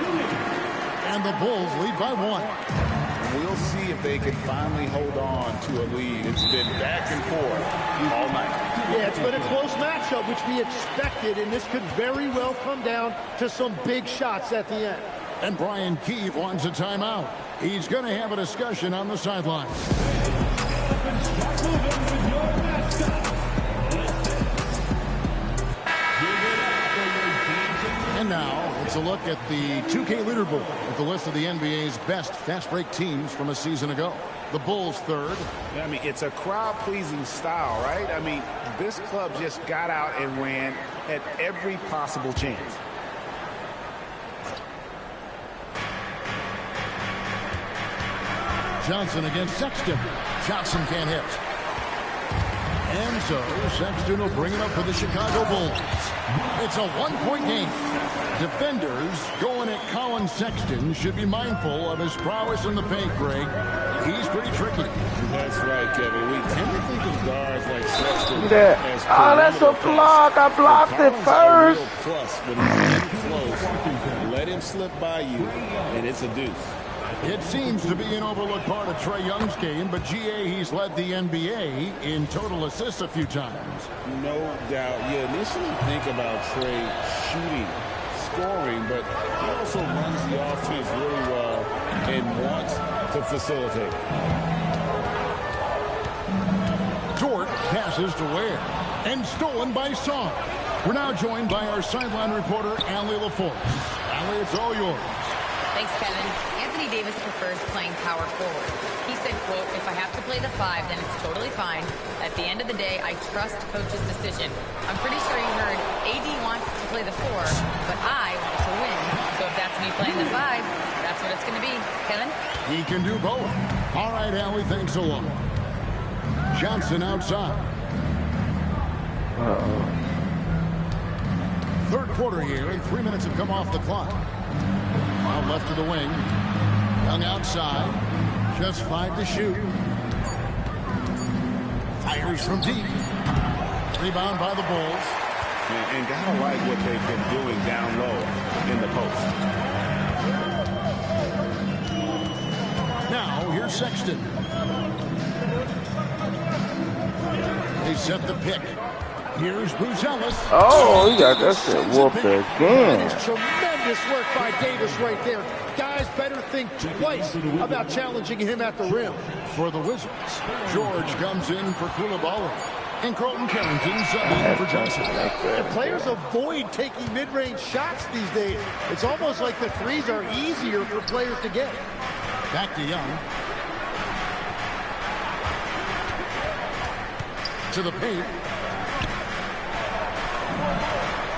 And the Bulls lead by 1. We'll see if they can finally hold on to a lead. It's been back and forth all night. Yeah, it's been a close matchup, which we expected, and this could very well come down to some big shots at the end. And Brian Keefe wants a timeout. He's going to have a discussion on the sideline. And now it's a look at the 2K leaderboard with the list of the NBA's best fast break teams from a season ago. The Bulls third. I mean, it's a crowd-pleasing style, right? I mean, this club just got out and ran at every possible chance. Johnson against Sexton. Johnson can't hit. And so Sexton will bring it up for the Chicago Bulls. It's a one-point game. Defenders going at Colin Sexton should be mindful of his prowess in the paint, Greg. He's pretty tricky. That's right, Kevin. We tend to think of guards like Sexton as oh, that's a block. I blocked it first. Plus, when he's getting close, let him slip by you, and it's a deuce. It seems to be an overlooked part of Trae Young's game, but GA, he's led the NBA in total assists a few times. No doubt. You initially think about Trae shooting, scoring, but he also runs the offense really well and wants to facilitate. Dort passes to Ware and stolen by Song. We're now joined by our sideline reporter, Allie LaForce. Allie, it's all yours. Thanks, Kevin. Anthony Davis prefers playing power forward. He said, quote, "If I have to play the 5, then it's totally fine. At the end of the day, I trust coach's decision." I'm pretty sure you heard AD wants to play the 4, but I want to win. So if that's me playing the 5, that's what it's going to be. Kevin? He can do both. All right, Allie, thanks a lot. Johnson outside. Third quarter here, and 3 minutes have come off the clock. Out left to the wing. Young outside. Just 5 to shoot. Fires from deep. Rebound by the Bulls. And gotta like what they've been doing down low in the post. Now, here's Sexton. They set the pick. Here's Buzelis. Oh, he got that shit whooped again. That is tremendous work by Davis right there. Guys better think twice about challenging him at the rim. For the Wizards, George comes in for Koulibaly. And Colton Carrington subbing in for Johnson. And players avoid taking mid-range shots these days. It's almost like the threes are easier for players to get. Back to Young. To the paint.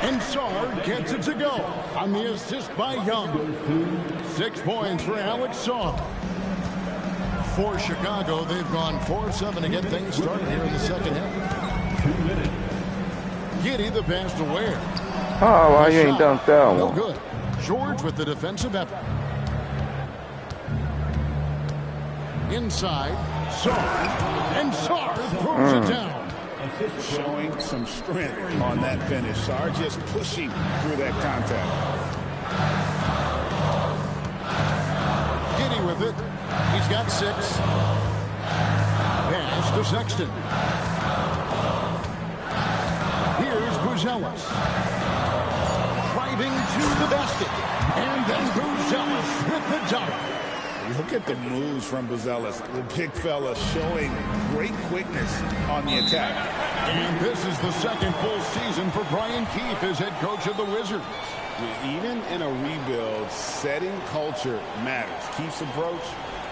And Sarr gets it to go on the assist by Young. 6 points for Alex Sarr. For Chicago, they've gone 4-7 to get things started here in the second half. 2 minutes. Giddey the pass to Ware. Oh, why you ain't dunked that No one? good. George with the defensive effort. Inside, Sarr. And Sarr throws it down. Showing some strength on that finish. Sarr just pushing through that contact. Giddey with it. He's got 6. Pass to Sexton. Here's Buzelis. Driving to the basket. And then Buzelis with the dunk. Look at the moves from Buzelis. The big fella showing great quickness on the attack. And this is the second full season for Brian Keefe as head coach of the Wizards. Even in a rebuild, setting culture matters. Keefe's approach,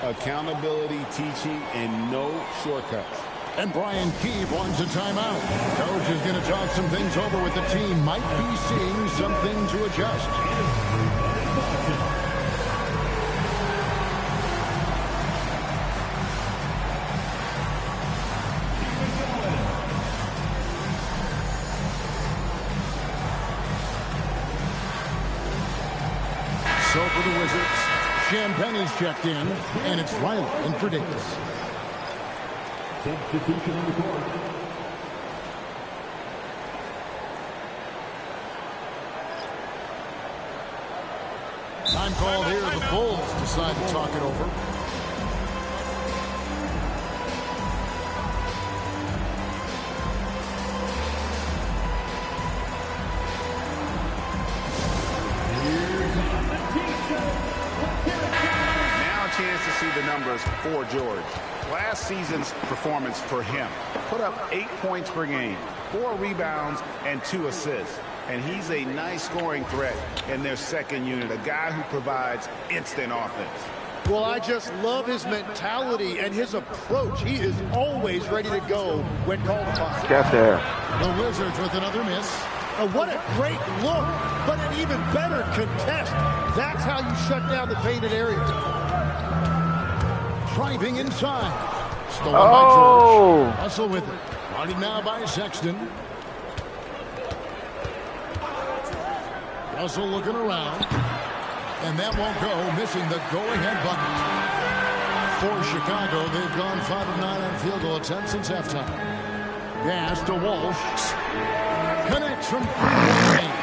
accountability, teaching, and no shortcuts. And Brian Keefe wants a timeout. Coach is going to talk some things over with the team. Might be seeing something to adjust. So for the Wizards, Champagne's checked in, and it's Riley in for Davis. Substitution on the court. Time called here. The Bulls decide to talk it over. Chance to see the numbers for George. Last season's performance for him. Put up 8 points per game, 4 rebounds, and 2 assists. And he's a nice scoring threat in their second unit, a guy who provides instant offense. Well, I just love his mentality and his approach. He is always ready to go when called upon. Got there. The Wizards with another miss. And what a great look, but an even better contest. That's how you shut down the painted areas. Driving inside. Stolen Oh. by George. Hustle with it. Guarded now by Sexton. Russell looking around. And that won't go. Missing the go-ahead bucket. For Chicago, they've gone 5 of 9 on field goal attempts since halftime. Pass to Walsh. Connects from 3-point range.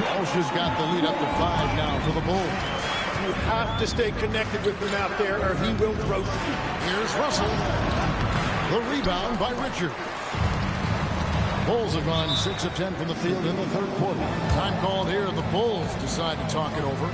Walsh has got the lead up to 5 now for the Bulls. You have to stay connected with him out there or he will roast you. Here's Russell. The rebound by Richard. Bulls have gone 6 of 10 from the field in the third quarter. Time called here. The Bulls decide to talk it over.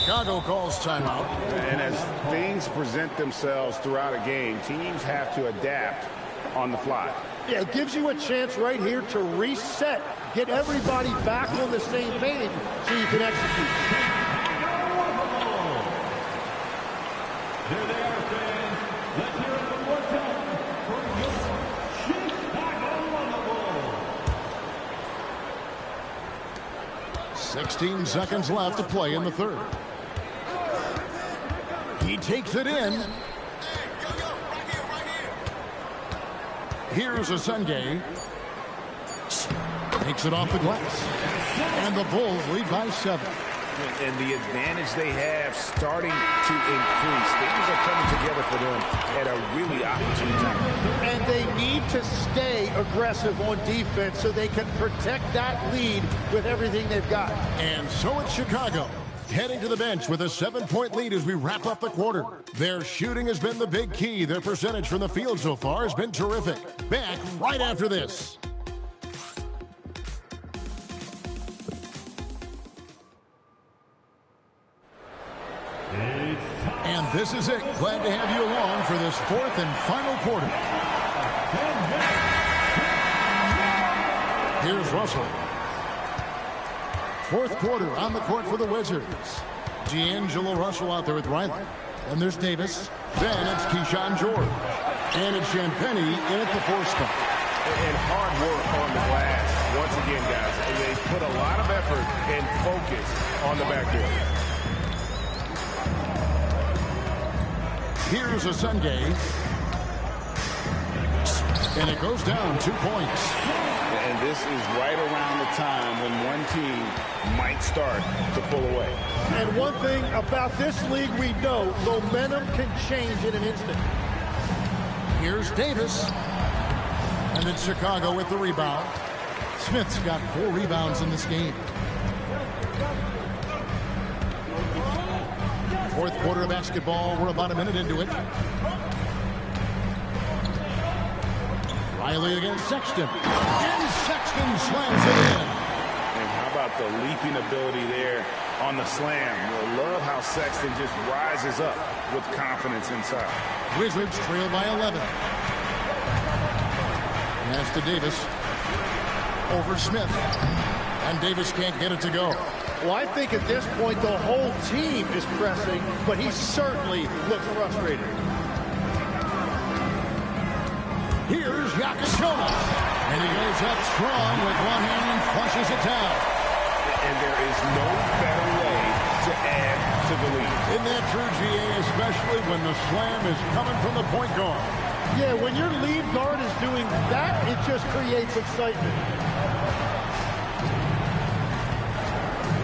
Chicago calls timeout. And as things present themselves throughout a game, teams have to adapt on the fly. Yeah, it gives you a chance right here to reset, get everybody back on the same page so you can execute. There they are, fans. Let's hear it one more time for your Chicago Bulls. 16 seconds left to play in the third. He takes it in. Here's a Sungay. Takes it off the glass. And the Bulls lead by 7. And the advantage they have starting to increase. Things are coming together for them at a really opportune time. And they need to stay aggressive on defense so they can protect that lead with everything they've got. And so it's Chicago, heading to the bench with a 7-point lead as we wrap up the quarter. Their shooting has been the big key. Their percentage from the field so far has been terrific. Back right after this. And this is it. Glad to have you along for this fourth and final quarter. Here's Russell. Fourth quarter on the court for the Wizards. D'Angelo Russell out there with Riley. And there's Davis. Then it's Keyshawn George. And it's Champagnie in at the 4th spot. And hard work on the glass. Once again, guys, they put a lot of effort and focus on the backcourt. Here's a Sungay. And it goes down 2 points. And this is right around the time when one team might start to pull away. And one thing about this league we know, momentum can change in an instant. Here's Davis. And it's Chicago with the rebound. Smith's got 4 rebounds in this game. Fourth quarter of basketball. We're about a minute into it. Riley against Sexton. And Sexton slams it in. And how about the leaping ability there on the slam? We'll love how Sexton just rises up with confidence inside. Wizards trail by 11. Pass to Davis. Over Smith. And Davis can't get it to go. Well, I think at this point the whole team is pressing, but he certainly looks frustrated. Here's Jokic. And he goes up strong with one hand and flushes it down. And there is no better way to add to the lead. Isn't that true, GA, especially when the slam is coming from the point guard? Yeah, when your lead guard is doing that, it just creates excitement.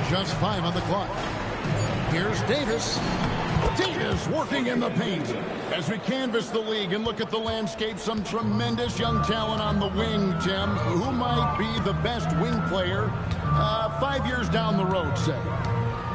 Just 5 on the clock. Here's Davis. Davis working in the paint. As we canvass the league and look at the landscape, some tremendous young talent on the wing, Tim. Who might be the best wing player 5 years down the road, say?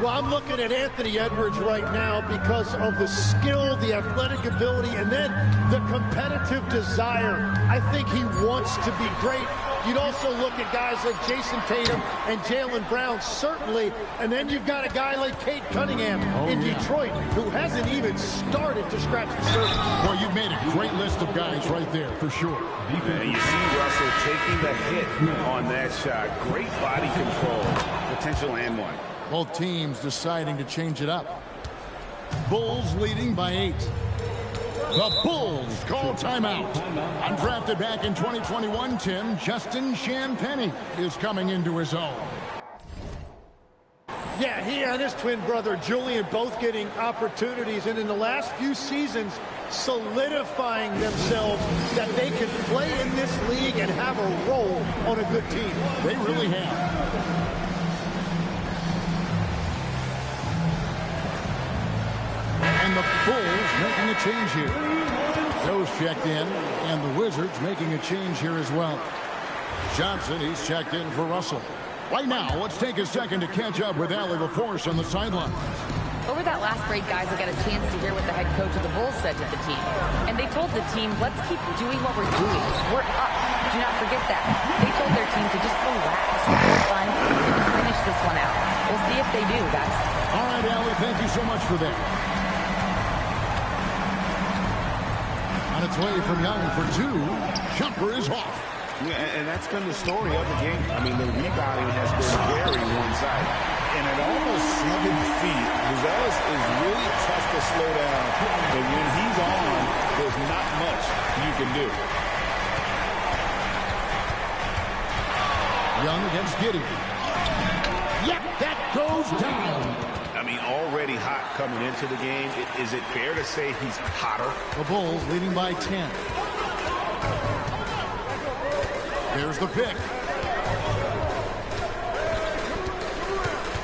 Well, I'm looking at Anthony Edwards right now because of the skill, the athletic ability, and then the competitive desire. I think he wants to be great. You'd also look at guys like Jason Tatum and Jaylen Brown, certainly. And then you've got a guy like Cade Cunningham in Detroit who hasn't even started to scratch the surface. Well, you've made a great list of guys right there, for sure. And you see Russell taking the hit on that shot. Great body control. Potential and one. Both teams deciding to change it up. Bulls leading by 8. The Bulls call timeout. Undrafted back in 2021, Tim, Justin Champagnie is coming into his own. Yeah, he and his twin brother Julian both getting opportunities, and in the last few seasons solidifying themselves that they can play in this league and have a role on a good team. They really have. And the Bulls making a change here. Joe's checked in, and the Wizards making a change here as well. Johnson, he's checked in for Russell. Right now, let's take a second to catch up with Allie LaForce on the sideline. Over that last break, guys, I got a chance to hear what the head coach of the Bulls said to the team. And they told the team, let's keep doing what we're doing. We're up. Do not forget that. They told their team to just relax, have fun, and finish this one out. We'll see if they do, guys. All right, Allie, thank you so much for that. On its way from Young for two. Jumper is off. Yeah, and that's been the story of the game. I mean, the rebounding has been very one-sided. And at almost 7 feet, Rosales is really tough to slow down. But when he's on, there's not much you can do. Young against Giddey. Yep, that goes down. I mean, already hot coming into the game. Is it fair to say he's hotter? The Bulls leading by 10. There's the pick.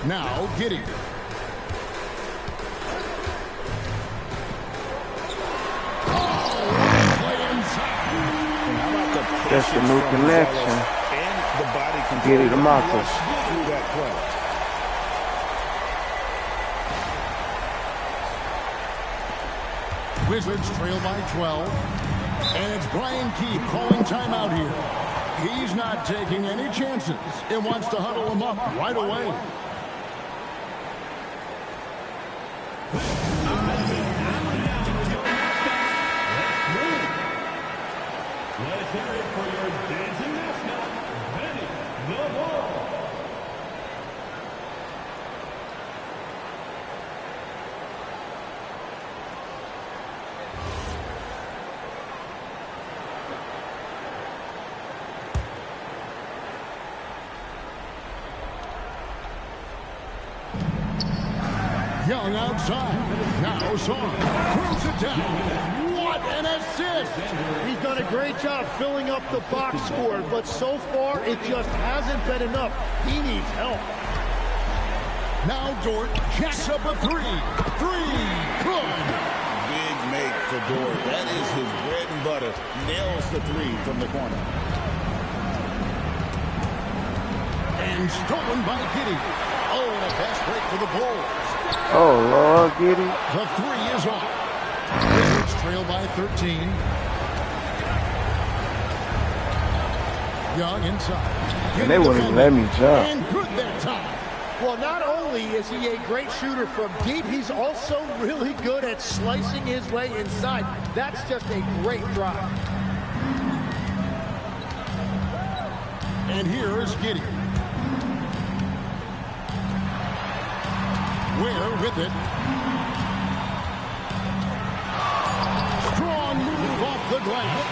Now, Giddey. That's the new connection. And the body can Giddey to Mata. through that play. Wizards trail by 12. And it's Brian Keefe calling timeout here. He's not taking any chances and wants to huddle him up right away. Let's hear it for your dancing mascot, Benny the Bull. Young outside. Now Song throws it down. What an assist! He's done a great job filling up the box score, but so far it just hasn't been enough. He needs help. Now Dort jacks up a three. Good. Big make for Dort. That is his bread and butter. Nails the three from the corner. And stolen by Giddey. Oh, and a fast break for the Bulls. Oh, Lord, Giddey. The three is off. Wizards trail by 13. Young inside. And they wouldn't even let me jump. And good that time. Well, not only is he a great shooter from deep, he's also really good at slicing his way inside. That's just a great drive. And here is Giddey. Ware with it. Strong move off the glass.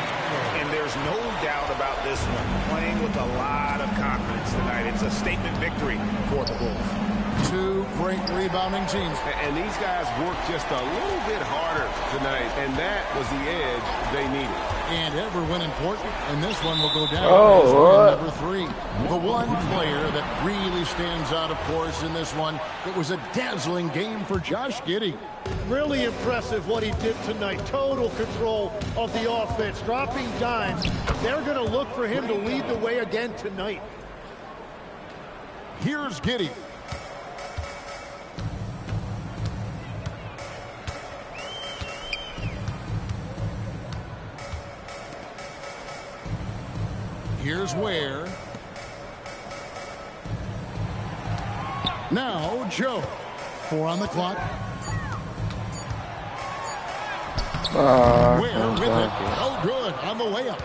And there's no doubt about this one. Playing with a lot of confidence tonight. It's a statement victory for the Bulls. Two great rebounding teams. And these guys worked just a little bit harder tonight, and that was the edge they needed. And ever when important, and this one will go down as number 3. The one player that really stands out, of course, in this one, it was a dazzling game for Josh Giddey. Really impressive what he did tonight. Total control of the offense, dropping dimes. They're going to look for him to lead the way again tonight. Here's Giddey. Here's Ware. Now Joe. 4 on the clock. Ware with it. Oh, good on the way up.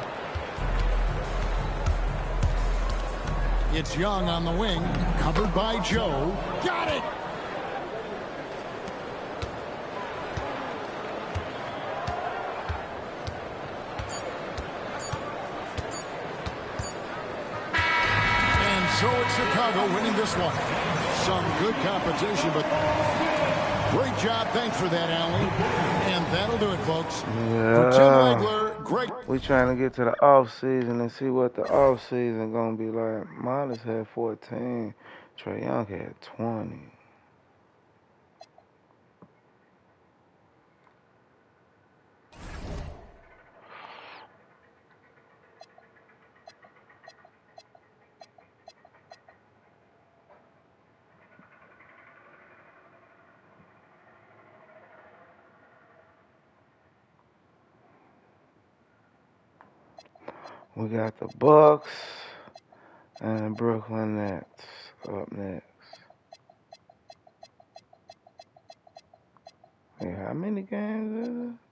It's Young on the wing. Covered by Joe. Got it! So it's Chicago winning this one. Some good competition, but great job. Thanks for that, Allie. And that'll do it, folks. Yeah. For Tim Legler, great. We trying to get to the off season and see what the off season gonna be like. Miles had 14. Trae Young had 20. We got the Bucks and Brooklyn Nets up next. Hey, how many games is it?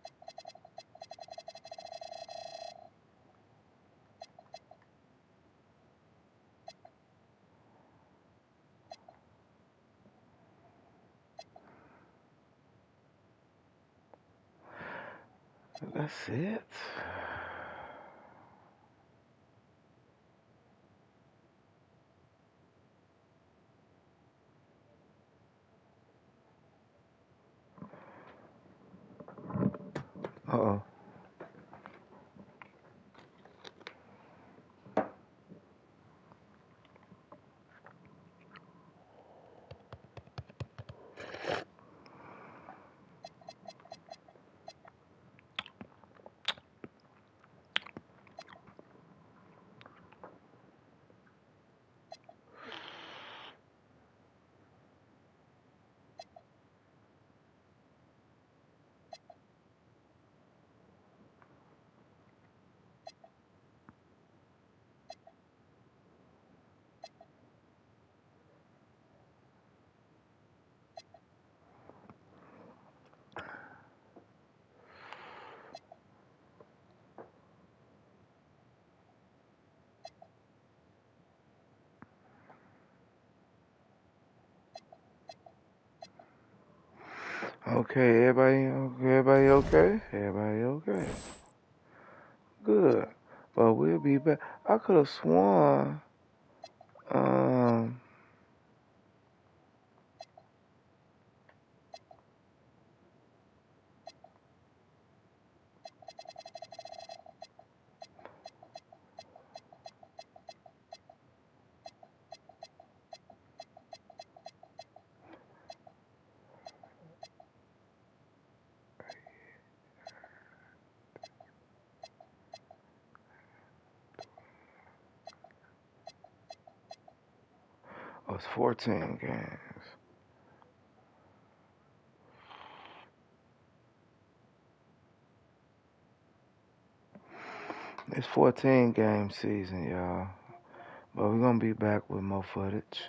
That's it. Uh-oh. Okay, everybody okay? Everybody okay? Good. But we'll be back. I could have sworn, um, it was 14 games. It's 14 game season, y'all. But we're gonna be back with more footage.